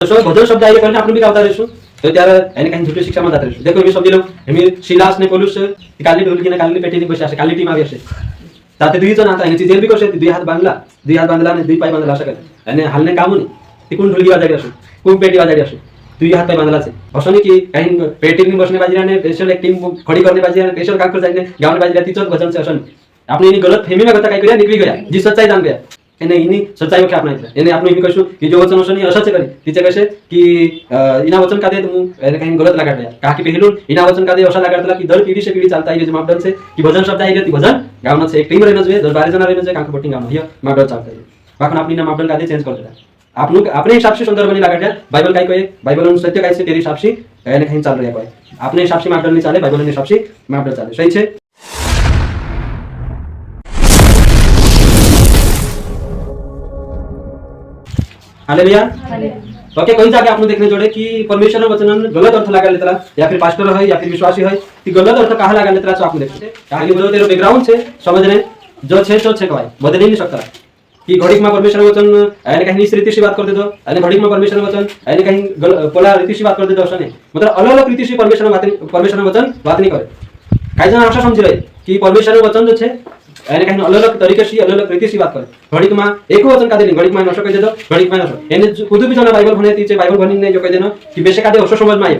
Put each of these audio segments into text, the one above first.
तो भजन शब्द आइए કરીને આપણે બી ગાવતા રહીશું તો ત્યારે એને કઈ જૂઠી શિક્ષામાં જતા રહીશું. देखो એમ સમજી લો એમ શિલાસ ને પોલુસ કાલી ઢોલકી ને કાલી પેટી ની બસી আসে કાલી ટીમ આવી আসে তাতে দুইজন आता এনে জেল বি করছে দুই হাত বাंधला ને দুই পাই বাंधला আসে અને હાલને કામ નહીં ती कोण ढोलकी वाजाडी असो कोण पेटी वाजाडी असो दुई हात पाय बांधला आहे असं नाही की काही पेटी बसणे बाजीराने स्पेशल एक टीम खड़ी करने बाजीराने स्पेशल काम कर जाने गावने बाजीरा तीच भजन से असं नहीं आपने इन्हीं गलत फेमी में करता काही करिया निकली गया जी सच्चाई जान गया એને એની સચ્ચાઈ ઓકે આપણા એટલે એને આપણે એમ કહીશું કે જો વચન હશે ને અસત્ય કરી તીચે કહેશે કે એના વચન કાદે હું એને કहीं गलत लगाડ્યા કારણ કે પહેલું એના વચન કાદે અસા लगाડતલા કે દર પીઢી से पीढ़ी चालता है जो मापदंड से कि भजन शब्द आई ती भजन गावना से एक टीम रहना चाहिए 10-12 जना रहना चाहिए कांक बोटिंग गावना ये मापदंड चालता है बाकी अपनी ना मापदंड कादे चेंज कर देता आपनु अपने हिसाब से संदर्भ नहीं लगाड्या बाइबल काय कहे बाइबल अनुसार सत्य काय से तेरे हिसाब से એને कहीं चाल रहा है अपने हिसाब से मापदंड नहीं चाले बाइबल के हिसाब से मापदंड चाले सही है. हालेलुया. ओके कोई जाके आपने देखने जोड़े कि परमेश्वर वचन गलत अर्थ लगा लेता या फिर पास्टर है या फिर विश्वासी है कि गलत अर्थ कहाँ लगा लेता तो आपने देखते कहानी बोलो तेरे बैकग्राउंड से समझने जो छे तो छे कवाय बदल ही नहीं सकता कि घड़ीक में परमेश्वर वचन यानी कहीं इस रीति से बात कर दे दो यानी घड़ीक में परमेश्वर वचन यानी कहीं पोला रीति से बात कर दे दो नहीं मतलब अलग अलग रीति से परमेश्वर वचन बात नहीं करे कई जन आशा समझ रहे कि परमेश्वर वचन जो है यानी कहीं अलग अलग तरीके से अलग अलग रीति से बात करे घड़ीक में एक वचन का देनी घड़ीक में नशो कह दे दो घड़ीक में नशो यानी खुद भी जो बाइबल भने तीचे बाइबल भनी ने जो कह देना कि बेशक आदे ओशो समझ में आए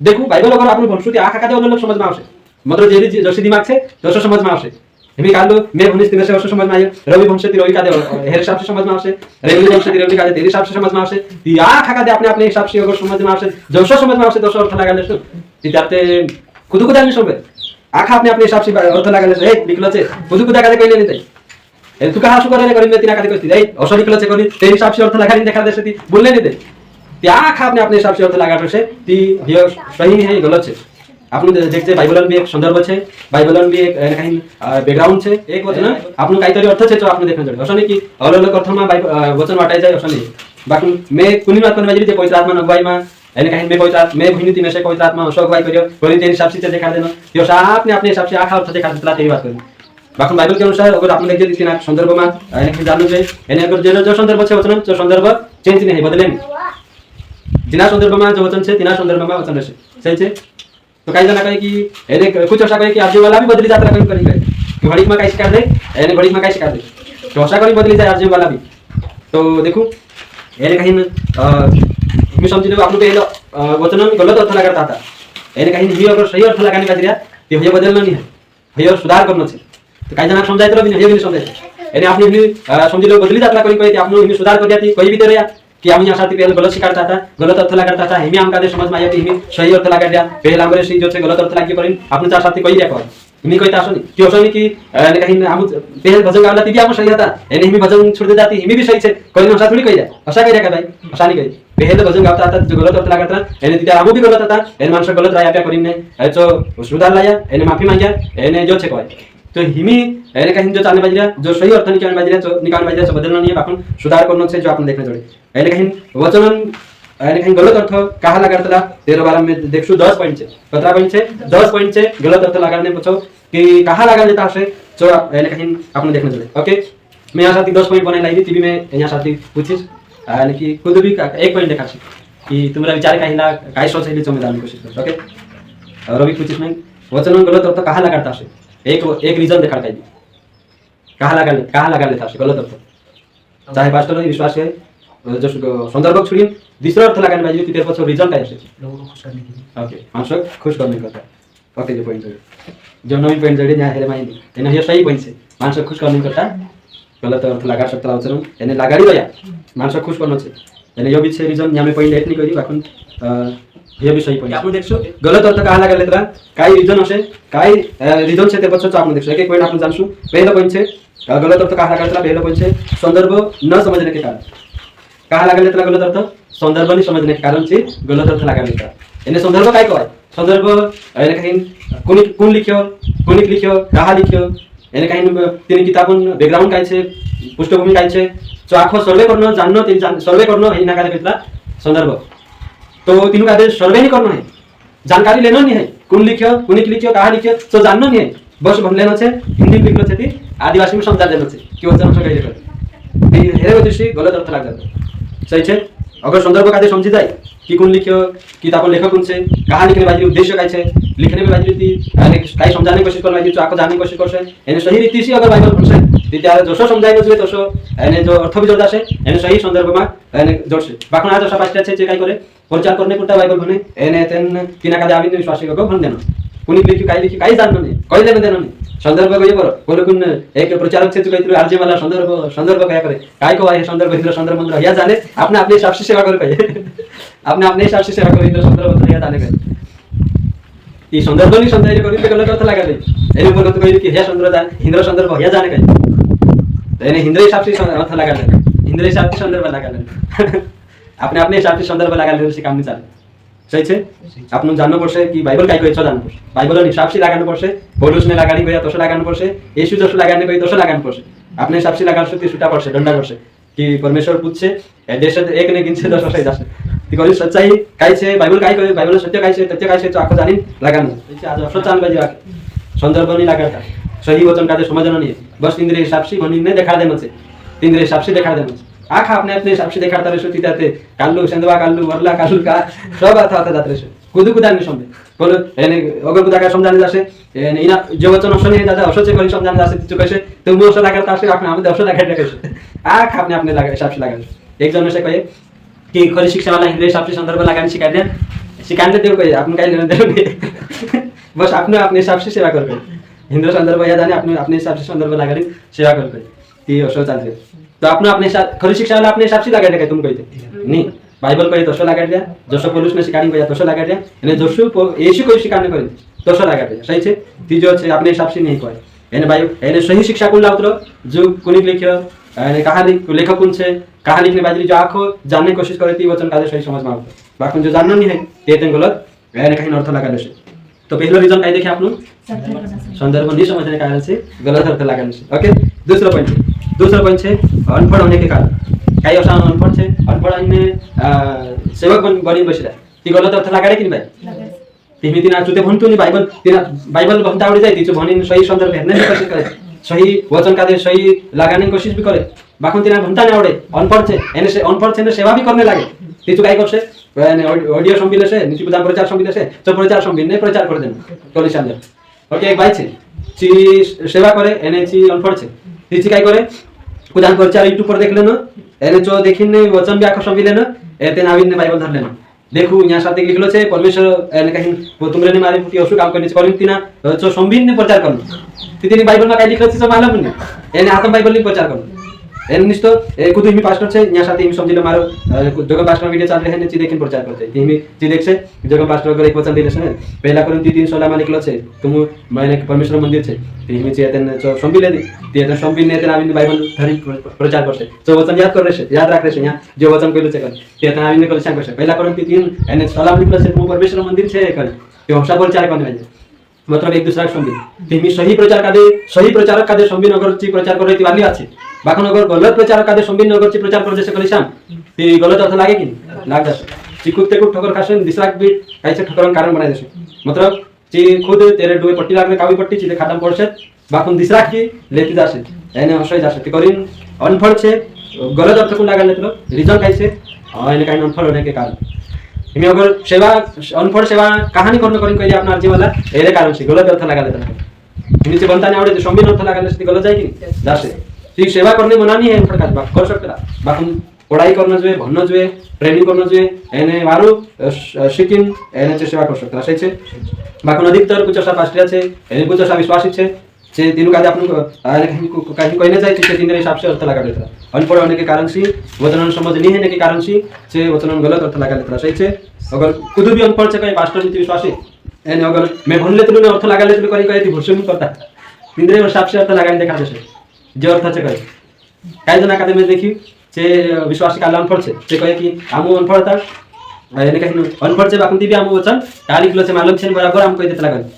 देखो बाइबल अगर आपने भणसुती आखा कादे अलग अलग समझ में आवशे मतलब जे जसी दिमाग से दोसो समझ में आवशे एमी कालो मैं भनिस तिने से ओशो समझ में आए रवि भंश ती रवि कादे हेर हिसाब से समझ में आवशे रेवली भंश ती रेवली कादे तेरे हिसाब से समझ में आवशे ती आखा कादे अपने अपने हिसाब से अगर समझ में आवशे दोसो समझ में आवशे दोसो अर्थ लगा लेसो ती त्याते खुद खुद आमी समझे आखा अपने अपने हिसाब से अर्थ लगा लेसो ए निकलो छे खुद खुद कादे कइले नहीं ए तू कहा सुकर रे करिन तिना कादे कहती ए ओशो निकलो छे करी तेरे हिसाब से अर्थ लगा नहीं देखा देसे ती बोलले नहीं दे ती आखा अपने अपने हिसाब से अर्थ लगा से ती ये सही है गलत है आपने देखते बाइबलन भी एक संदर्भ है बाइबलन भी एक कहीं बैकग्राउंड है एक वचन आपने काहीतरी अर्थ है तो आपने देखना चाहिए असं नहीं कि अलग अलग अर्थ में वचन वाटाई जाए असं नहीं बाकी मैं कुनी बात करने वाली पवित्र आत्मा अगुवाई में यानी कहीं मैं पवित्र मैं भूमिति में से पवित्र आत्मा असो अगुवाई करियो कोई तेरे हिसाब से देखा देना यो आपने अपने हिसाब से आखा अर्थ देखा देता तेरी बात करी बाकी बाइबल के अनुसार अगर आपने देखिए तीन संदर्भ में यानी जानू चाहिए यानी अगर जो संदर्भ है वचन जो संदर्भ चेंज नहीं है बदले नहीं जिना संदर्भ में जो वचन है तीना संदर्भ में वचन रहશે सही है. तो कई जना कहे कि એને कुछ ऐसा कहे कि आरजे वाला भी बदली जात्रा करी गए कि घड़ीक में कई शिकार दे એને घड़ीक में कई शिकार दे तो ऐसा करी बदली जाए आरजे वाला भी तो देखो એને कहीं मैं समझ लो आपने पहले वचन में गलत अर्थ लगाता था એને कहीं ही अगर सही अर्थ लगाने का दिया तो ये बदलना नहीं है ये सुधार करना चाहिए तो कई जना समझाए तो भी नहीं समझाए એને आपने भी समझ लो बदली जात्रा करी कहे आपने सुधार कर दिया थी कोई भी तरह कि आम्ही यासाठी पहले गलत शिकारता था गलत अर्थ लगाता था हेमी आमका दे समझ में आया कि हेमी सही अर्थ लगा दिया पहले हमरे सी जो छे गलत अर्थ लागी परिन आपने चार साथी कोई देखो हेमी कोई तासो नहीं कि असो नहीं कि कहीं हम पहले भजन गावला ती भी हम सही था एने हेमी भजन छोड़ दे जाती हेमी भी सही छे कोई नसा थोड़ी कही जाए ऐसा कही का भाई ऐसा नहीं कही पहले भजन गावता था जो गलत अर्थ लगाता एने तिते हमू भी गलत था एने मानस गलत राया पे करिन ने तो सुधार लाया एने माफी मांग्या एने जो छे कोई तो हिमी यानी कहीं जो चालने बाजरिया जो सही अर्थ निकालने बाजरिया जो निकालने बाजरिया जो बदलना नहीं है अपन सुधार करना से जो आपने देखना जोड़े यानी कहीं वचन यानी कहीं गलत अर्थ कहाँ लगाता 13-12 में देखो 10 पॉइंट से 15 पॉइंट से 10 पॉइंट से गलत अर्थ लगाने पूछो कि कहाँ लगा देता है जो यानी कहीं आपने देखना जोड़े ओके मैं यहाँ साथी 10 पॉइंट बनाई लाई थी मैं यहाँ साथी पूछीस यानी कि खुद भी एक पॉइंट देखा कि तुम्हारा विचार कहीं ला काय सोच है जो मैं जानने की कोशिश कर ओके रवि पूछीस में वचन गलत अर्थ कहाँ लगाता है एक रीजन दिखाता है कहाँ लगा लेता है गलत अर्थ चाहे पास्टर है विश्वास है जो संदर्भ छोड़ी दूसरा अर्थ लगाने बाजी तेरे पास रीजन का है लोगों को खुश करने के लिए ओके मानसो खुश करने का ओके जो पॉइंट जो नवीन पॉइंट जोड़े यहाँ हेरे माइंड यानी ये सही पॉइंट से मानसो खुश करने करता गलत अर्थ लगा सकता है वचन यानी लगाड़ी गया मानसो खुश करना चाहिए यानी यो भी छे रीजन यहाँ में पॉइंट एट नहीं करी बाकी ये भी सही पॉइंट आपने देखो गलत अर्थ कहाँ लगा लेता काही रीजन असे काही रीजन से तेरे पास आपने देखो एक एक पॉइंट आपने जानसु पहला पॉइंट से गलत अर्थ कहाँ लगा लेता पहला पॉइंट से संदर्भ न समझने के कारण कहाँ लगा लेता गलत अर्थ संदर्भ नहीं समझने के कारण से गलत अर्थ लगा लेता यानी संदर्भ काय कहवाय संदर्भ यानी कहीं कोण लिख्यो कोणी लिख्यो कहाँ लिख्यो यानी कहीं तीन किताबन बैकग्राउंड काय छे पृष्ठभूमि काय छे जो आखो सर्वे करनो जाननो तीन सर्वे करनो हे ना काय घेतला संदर्भ तो तीनों का सर्वे नहीं करना है जानकारी लेना नहीं है कौन लिखियो कुनी लिखियो कहाँ लिखियो तो जानना नहीं है बस भन लेना है हिंदी में लिखना है आदिवासी में समझा देना है कि वचन से कही हेरे दृष्टि गलत अर्थ लग जाता सही है अगर संदर्भ का समझी जाए कि कौन लिखो कि ताको लेखक कौन से कहा लिखने बाजी उद्देश्य काय छे लिखने में बाजी रीति काय समझाने की कोशिश करना बाजी आको जानने की कोशिश करसे एने सही रीति से अगर बाइबल भणसे ती त्यारे जसो समजाय नजवे तसो एने जो अर्थ भी जोड़ासे एने सही संदर्भ में एने जोड़से बाकण आज असा पास्टर छे जे काय करे प्रचार करने पुरता बाइबल भने एने तेन किना कादे आविन विश्वासी को भण देनो कुणी लिखी काय जाननो नहीं कई लेने देनो नहीं संदर्भ गए बरो बोले कुन एक प्रचारक से कहते आरजे वाला संदर्भ क्या करे काय को आहे संदर्भ इंद्र संदर्भ मंत्र या जाने अपने अपने हिसाब से सेवा कर कहे अपने अपने हिसाब से सेवा कर इंद्र संदर्भ मंत्र या जाने कहे ई संदर्भ नहीं समझाइले करी गलत अर्थ लगा दे एने बोल तो कहि कि हे संदर्भ इंद्र संदर्भ या जाने कहे एने इंद्र हिसाब से अर्थ लगा दे इंद्र हिसाब से संदर्भ लगा दे अपने अपने हिसाब से संदर्भ लगा ले से काम नहीं चले सही छे आपन जाननो पड़से कि बाइबल काय कहै छ जाननो पड़से बाइबल हिसाब से लगानो पड़से पौलुस ने लगानी गया तोसे लगानो पड़से यीशु जसो लगाने गई तोसे लगानो पड़से अपने हिसाब से लगानो से छुटा पड़से डंडा पड़से कि परमेश्वर पूछे देश एक ने गिनसे 10 सही जासे ती कहि सच्चाई काय छे बाइबल काय कहै बाइबल सत्य काय छे तथ्य काय छे तो आको जानी लगानो आज असो चाल बाजी संदर्भ नहीं लगाता सही वचन का समझना नहीं बस इंद्रिय हिसाब से भनी ने देखा देनो छे इंद्रिय हिसाब से देखा देनो आखा अपने अपने हिसाब से देखाता रहे सुती जाते काल्लू सेंदवा काल्लू वरला काल्लू का सब आता जाते रहे कुदु कुदा नहीं समझे बोलो एने अगर कुदा का समझाने जासे एने इना जो वचन असो नहीं दादा असो से करी समझाने जासे तो कैसे तुम वो असो लगाता से अपने हम असो लगा कैसे आख अपने अपने लगा हिसाब से लगा एक जन से कहे कि खरी शिक्षा वाला इंद्रिय हिसाब से संदर्भ लगाने सिखाने देव कहे अपन काय लेने देव बस अपने अपने हिसाब से सेवा कर इंद्र संदर्भ या जाने अपने अपने हिसाब से संदर्भ लगाने सेवा कर ती असो चलते तो अपना अपने खरी शिक्षा वाला अपने हिसाब से लगा दिया तुम कहते नहीं बाइबल कहे तसो लगा दिया जसो पौलुस ने सिखानी गया तसो लगा दिया एने जसो यीशु को सिखाने करे तसो लगा दिया सही छे तीजो छे अपने हिसाब से नहीं कहे एने बाइबल एने सही शिक्षा को लाउतरो जो कोनी लिखियो एने कहानी लेखक कौन छे कहानी लिखने बाजी जो आखो जानने की कोशिश करे ती वचन का सही समझ में आवतो बाकी जो जानना नहीं है ते गलत एने कहीं अर्थ लगा देसे तो पहला रीजन काय देखे आपनु संदर्भ नहीं समझने के कारण से गलत अर्थ लगा देसे ओके दूसरा पॉइंट है अनपढ़ होने के कारण कई असा अनपढ़ छे अनपढ़ अन्य सेवक बनी बसिरा ती गलत अर्थ लगाडे कि भाई तिमी तिना चुते भन्छु नि बाइबल भन्दा आवडे जाय तिचो भनिन सही संदर्भ हेर्ने कोशिश करे सही वचन का दे सही लगाने की कोशिश भी करे बाखन तिना भन्दा नै आवडे अनपढ़ छे एने से अनपढ़ छे ने सेवा भी करने लागे तिचो काय करछे ऑडियो संबिले से नीति प्रदान प्रचार संबिले से तो प्रचार संबिले प्रचार कर देन कॉलेज अंदर ओके एक भाई छे ची सेवा करे एने ची अनपढ़ छे तिची काय करे कुदान प्रचार यूट्यूब पर देख लेनो एने जो देखिने वचन भी आखो संबि लेनो एते नाविन ने बाइबल धर लेनो देखू यहाँ साथे लिखलो छे परमेश्वर एने कहीं तुमरे ने मारे पुटी असु काम करने छे तिना जो संबिन ने प्रचार करनो तिनी बाइबल में काय लिखलो छे मालूम नहीं एने आत्म बाइबल ने प्रचार करनो एने निस्तो ए कुदु हिमी पास्टर छे यहाँ साथे हिमी समझिलो मारो जगह पास्टर वीडियो चल रहे ने ची देखिन प्रचार करते हिमी ची देख छे जगह पास्टर अगर एक वचन दिले छे पहला कोरिन्थी 3:16 में लिखलो छे तुम माने परमेश्वर मंदिर छे हिमी ची एतन जो संबिले दी ते संबिन ने तेना आविन बाइबल धरी प्रचार करछे जो वचन याद कर रहे याद राख रहे यहाँ जो वचन कहलो छे कर ते तेना आविन कहलो छे करछे पहला कोरिन्थी 3 एने 16 में लिखलो छे तुम परमेश्वर मंदिर छे कर ते हौसा प्रचार करने वाले मतलब एक दूसरा संबिन तिमी सही प्रचार का दे सही प्रचारक का दे संबिन अगर ची प्रचार कर रही वाली आछे बाखन अगर गलत प्रचारक का दे संबिन अगर ची प्रचार कर जैसे कलिसान ती गलत अर्थ लागे कि लाग जासे ची कुत्ते को ठोकर खासन दिसरा भी कायसे ठोकरन कारण बनाय देसे मतलब ची खुद तेरे डोए पट्टी लागले कावी पट्टी ची खादम पड़से बाखन दिसरा की लेती जासे एने हसय जासे ती करिन अनफळ छे गलत अर्थ को लागा लेतलो रीजन कायसे एने काई अनफळ होने के कारण हिमी अगर सेवा अनफळ सेवा कहानी करनो करिन कहिली आपन अर्जी वाला एरे कारण से गलत अर्थ लागा लेतलो हिमी से बनता ने आवडे संबिन अर्थ लागा लेते गलत जाय कि जासे ती सेवा करने मना नहीं है इन प्रकार बात कर सकता बाकी पढ़ाई करना જોઈએ ભણનો જોઈએ ટ્રેનિંગ કરનો જોઈએ એને વારું શીખીન એને જે સેવા કરી શકતા સહી છે બાકી अधिकतर कुछ असा पास्टर છે એને कुछ असा विश्वासी છે જે तीनों कादे आपन कहीं कहने जाए तो तीन हिसाब से अर्थ लगा देता अनपढ़ होने के कारण से वचन समझ नहीं होने के कारण से वचन गलत अर्थ लगा देता सही है अगर खुद भी अनपढ़ से कहीं पास्टर नीति विश्वासी एने अगर मैं भन लेते अर्थ लगा लेते कहीं कहीं भूषण नहीं करता तीन हिसाब से अर्थ लगाने देखा जैसे जो अर्थ है कई जना कादे में देखी जे विश्वासी काल अनपढ़ से ते कहे कि आमु अनपढ़ था एने कहीं अनपढ़ से बाकुंती भी आमु वचन काली किलो से मालूम छे बराबर हम कह देता लगन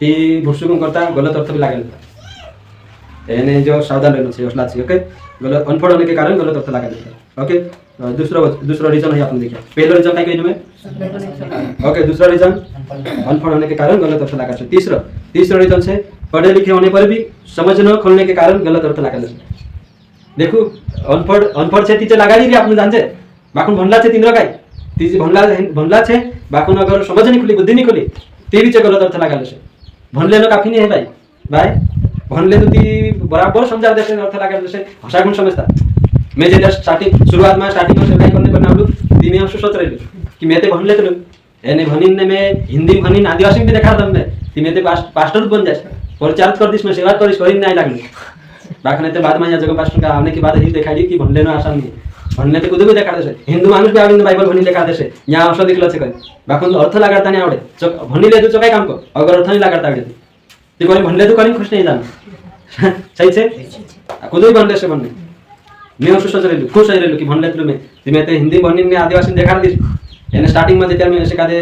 ती भुसुकुम करता गलत अर्थ भी लागल एने जो सावधान रहना चाहिए असला चाहिए ओके गलत अनपढ़ होने के कारण गलत अर्थ लगा देता ओके दूसरा रीजन है आपने देखा पहला रीजन क्या कहने में ओके दूसरा रीजन अनपढ़ होने के कारण गलत अर्थ लगा तीसरा रीजन से पढ़े लिखे होने पर भी समझ न खोलने के कारण गलत अर्थ लगा देखो अनपढ़ से टीचर लगा ली आपने जानते बाकुन भनला छे तीन रकाय ती जे भनला छे बाकुन अगर समझ नहीं खुली बुद्धि नहीं खुली ती भी गलत अर्थ लगाले छे भनले न काफी नहीं है भाई भनले तो ती बराबर समझा देसे अर्थ लगाले छे भाषा गुण समझता मैं जे स्टार्टिंग शुरुआत में स्टार्टिंग में सेवाई करने पर नामलू ती में सोच रही कि मैं ते भनले तो एने भनिन ने मैं हिंदी भनिन आदिवासी में देखा दम में ती मैं ते पास्टर बन जाए प्रचार कर दिस में सेवा करिस करिन नहीं लागले बाकने ते बाद में या जगह पास्टर का आने के बाद ही दिखाई कि भनले न आसान नहीं भनले ते कुछ भी देखा देसे हिंदू मानुष भी आविन बाइबल भनी देखा देसे यहाँ अर्थ लिखलो छे कई बाकुन अर्थ लगाता नहीं आवडे भनिले तो चकाई काम को अगर अर्थ नहीं लगाता आवडे ती कोनी भनले तो कहीं खुश नहीं जान सही छे कुछ भी भनले से भनले मैं उसको सोच रही खुश रही कि भनले तो मैं ते हिंदी भनिन ने आदिवासी देखा दिस एने स्टार्टिंग में जेते मैं सिका दे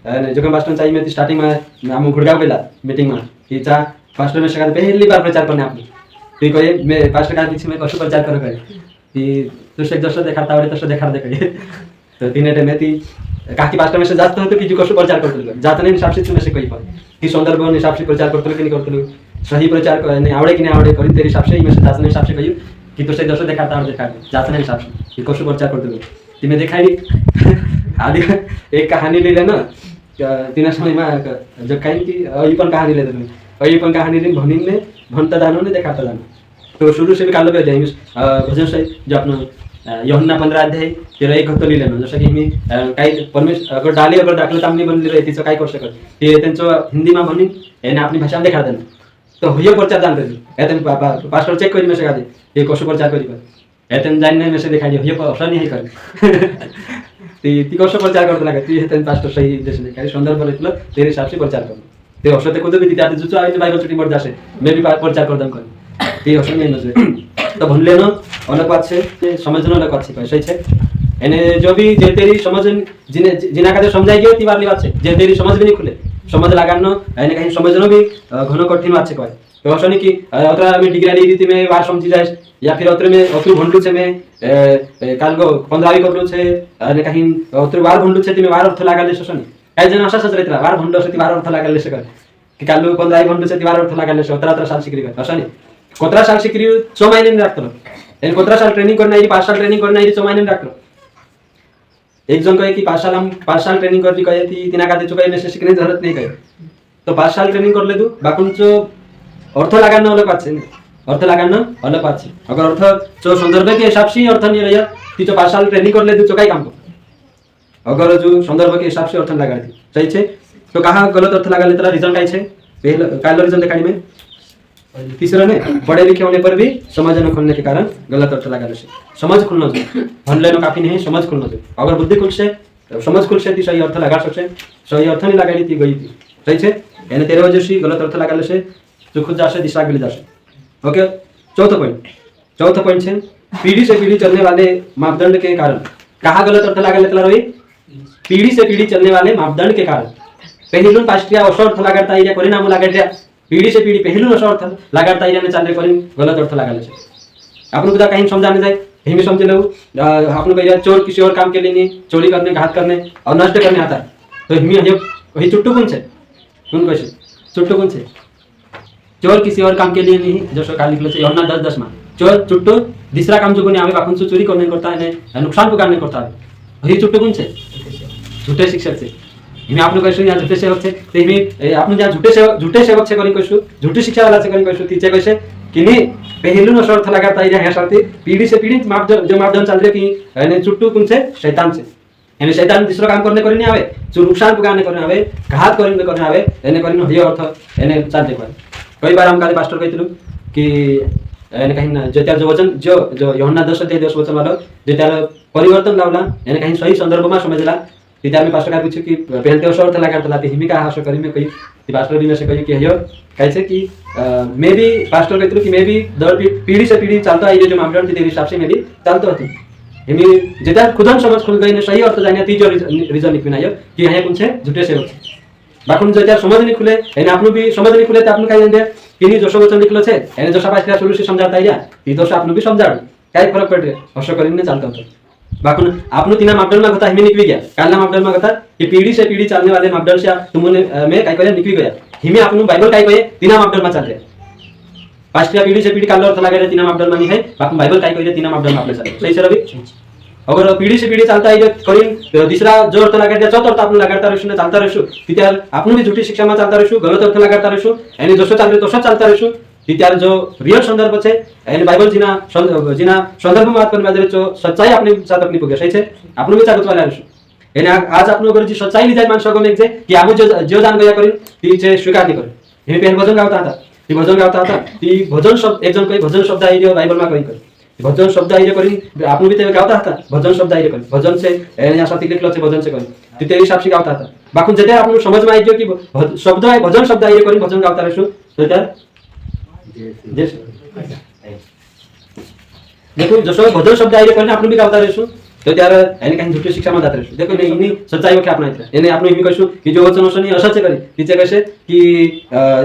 जगह पास्टर चाहिए मैं स्टार्टिंग में हम गुड़गांव गेला मीटिंग में कि चा पास्टर में सिका दे पहली बार प्रचार करने आपने तो कोई मैं पास्टर का पीछे में पशु प्रचार कर गए कि तू से जैसे देखाता आवडे तसे देखा दे तो तीन टे में ती काकी पास्टर में से जात होतो कि जो कशु प्रचार करतो जात नहीं हिसाब से में से कोई पर कि संदर्भ में हिसाब से प्रचार करतो कि नहीं करतो सही प्रचार नहीं आवडे कि नहीं आवडे करी तेरे हिसाब से में से जात नहीं हिसाब से कहियो कि तू से जैसे देखाता आवडे देखा जात नहीं हिसाब से कि कशु प्रचार करतो ती में दिखाई आदि एक कहानी ले लेना तीन समय में जो कहीं की अयपन कहानी ले तुम्हें अयपन कहानी दिन भनिन ने भनता जानो ने देखाता जानो तो शुरू से भी काल अध्याय भजन से जो अपना यूहन्ना 15 अध्याय 13 1 ले लेना जसं की मी काही परमेश्वर अगर डाली अगर दाखल तामनी बनली रे तिचं काय करू शकत ते त्यांचं हिंदी में भनिन याने अपनी भाषा में देखा देना तो ये प्रचार जान करी एतन पास्टर चेक करी में से दे ये कशु प्रचार करी एतन जानने में से दिखाई ये अवसर नहीं कर ती कशु प्रचार करतो लागे ती एतन पास्टर सही देशने काही संदर्भ लेतलं तेरे हिसाब से प्रचार कर ते अवसर ते कुछ भी तिथे जुचो आवे बाइबल छुट्टी मर जासे मैं भी प्रचार करदम कर ते अवसर नहीं नसे तो भनले न अलग बात से समझना अलग बात से सही छे एने जो भी जे तेरी समझ जिना का समझाई गयो ती वाली बात छे जे तेरी समझ भी नहीं खुले समझ लगानो एने कहीं समझनो भी घनो कठिन बात छे कोई तो अवसर नहीं कि अतरा में डिग्री रीति में बार समझी जाए या फिर अत्र में अत्र भंडू छे में काल को 15 करलो छे अने कहीं अत्र बार भंडू छे ती में बार अर्थ लगाले शोषण काही जण असा सच रेतला बार भंडू असती बार अर्थ लगाले शे कर कि काल 15 भंडू छे ती बार अर्थ लगाले शे अत्र साल शिकरी कर असा नाही कोतरा साल शिकरी 6 महीने में राखतो एने कोतरा साल ट्रेनिंग करना है 5 साल ट्रेनिंग करना है 6 महीने में राखतो एक जन कहे कि 5 साल ट्रेनिंग करती कहे ती तिना का चुकाई में से सीखने जरूरत नहीं कहे तो 5 साल ट्रेनिंग कर ले तू बाकुंचो अर्थ लगाना अलग बात छे अर्थ लगाना अलग बात छे अगर अर्थ जो संदर्भ के हिसाब से अर्थ नहीं रहिया ती जो 5 साल ट्रेनिंग कर ले तू चुकाई काम को अगर जो संदर्भ के हिसाब से अर्थ लगा दी सही छे तो कहां गलत अर्थ लगा ले तेरा रिजल्ट काय छे पहले काल रिजल्ट देखाड़ी में तीसरा ने पढ़े लिखे होने पर भी समझ न खुलने के कारण गलत अर्थ लगा ले समझ खुलना चाहिए भन लेना काफी नहीं समझ खुलना चाहिए अगर बुद्धि खुल से समझ खुल से ती सही अर्थ लगा सकसे सही अर्थ नहीं लगाई थी गई थी सही छे यानी तेरे वजह से गलत अर्थ लगा ले से जो खुद जासे दिशा के लिए जासे ओके चौथा पॉइंट है पीढ़ी से पीढ़ी चलने वाले मापदंड के कारण कहाँ गलत अर्थ लगा लेता रही पीढ़ी से पीढ़ी चलने वाले मापदंड के कारण पहलून पास्ट्रिया असो अर्थ लगाता है या परिणाम लगाता पीढ़ी से पीढ़ी पहलून असो अर्थ लगाता है चाले करी गलत अर्थ लगा ले अपन बुदा कहीं समझाने जाए हिंदी समझे लो अपन कहिया चोर किसी और काम के लिए नहीं चोरी करने घात करने और नष्ट करने आता है तो हिमी वही चुट्टू कौन से कौन कैसे चुट्टू कौन से चोर किसी और काम के लिए नहीं जैसे काल निकले यूहन्ना 10:10 में चोर चुट्टू दूसरा काम जो कोनी आवे बाकुन से चोरी करने करता है नुकसान पुकारने करता है वही चुट्टू कौन से झूठे शिक्षक से हिमी आपने कैसे या झूठे सेवक से तो हिमी आपने जहाँ झूठे सेवक से करी कैसे झूठी शिक्षा वाला से करी कैसे तीचे कैसे कि नहीं पहलू न शर्त लगाता है यहाँ शर्त पीढ़ी से पीढ़ी मापदंड चल रहे कि चुट्टू कौन से शैतान से यानी शैतान दूसरा काम करने करने आवे जो नुकसान पुकारने करने आवे घात करने आवे एने करने हे अर्थ एने चालते करे कई बार हम काले पास्टर कहते कि एने कहीं जो त्यार जो वचन जो यूहन्ना 10:10 वचन वाला जो त्यार परिवर्तन लावला एने कहीं सही संदर्भ में समझला तिथे आम्ही पास्टर का पूछे कि पहले तो शर्त लगाता ती हिमी का आशा करी मैं कही ती पास्टर भी में से कही कि हे कैसे कि मैं भी पास्टर कहते कि मैं भी दर पीढ़ी से पीढ़ी चलता है जो मापदंड तेरे हिसाब से मैं भी चलता होती हिमी जेता खुदन समझ खुल गई ने सही अर्थ जाने ती जो रीजन निकल आयो कि यहाँ कौन से झूठे से बाकुन जो त्यार समझ नहीं खुले एने आपनु भी समझ नहीं खुले तो आपनु काय जाने किनी जोशो वचन निकलो छे एने जोशा पास्टर शुरू से समझाता है या ती दोष आपनु भी समझाड़ काय फरक पड़ रे हर्ष करीने चालता होता बाकुन आपनु तीना मापदंड में होता हिमी निकली गया कालना मापदंड में होता कि पीढ़ी से पीढ़ी चलने वाले मापदंड से तुमने मैं काय करे निकली गया हिमी आपनु बाइबल काय कहे तीना मापदंड में चल रहे पास्टर पीढ़ी से पीढ़ी काल अर्थ लगा रे तीना मापदंड में नहीं है बाकुन बाइबल काय कहे तीना मापदंड में आपले चल सही से रवि अगर पिढी से पिढी चालता आहे करीन तिसरा जो अर्थ लागायचा चौथा अर्थ आपण लगाडता रहिશું ને ચાલતા રહીશું ત્યારે આપણે બી જૂઠી શિક્ષામાં ચાલતા રહીશું ગલત અર્થ લગાડતા રહીશું એની જશો ચાલે તો ચાલતા રહીશું ત્યારે જો રિયલ સંદર્ભ છે એને બાઇબલ જીના સંદર્ભમાં વાત કરવા માટે જો સચ્ચાઈ આપણી સાથે આપણી પૂગે છે આપણું વિચાર ઉતવાલા રહીશું એને આજ આપણું અગર જે સચ્ચાઈ લીધા માણસો ગમે છે કે આમું જો જાન ગયા કરી તી છે સ્વીકાર નહીં કરે એને પહેલ ભજન ગાવતા હતા ती भजन गावता હતા ती भजन शब्द एक जण કોઈ ભજન શબ્દ આવી રહ્યો બાઇબલમાં કઈ કરી ભજન શબ્દ આવી કરી આપણે બી તે ગાવતા હતા ભજન શબ્દ આવી કરી ભજન છે એને આ સાથે લખેલો છે ભજન છે કરી ती તે હિસાબ થી ગાવતા હતા બાકી જેતે આપણને સમજમાં આવી ગયો કે શબ્દ આવે ભજન શબ્દ આવી કરી ભજન ગાવતા રહેશું તો ત્યારે જે देखो जसो भजन शब्द આવી કરીને આપણે બી ગાવતા રહેશું તો ત્યારે એને કઈ જૂઠી શિક્ષામાં જાત રહેશું देखो ને એની સચ્ચાઈ વખે આપણે એને આપણે એમ કહીશું કે જો વચન હશે ની અસત્ય કરી તીચે કહેશે કે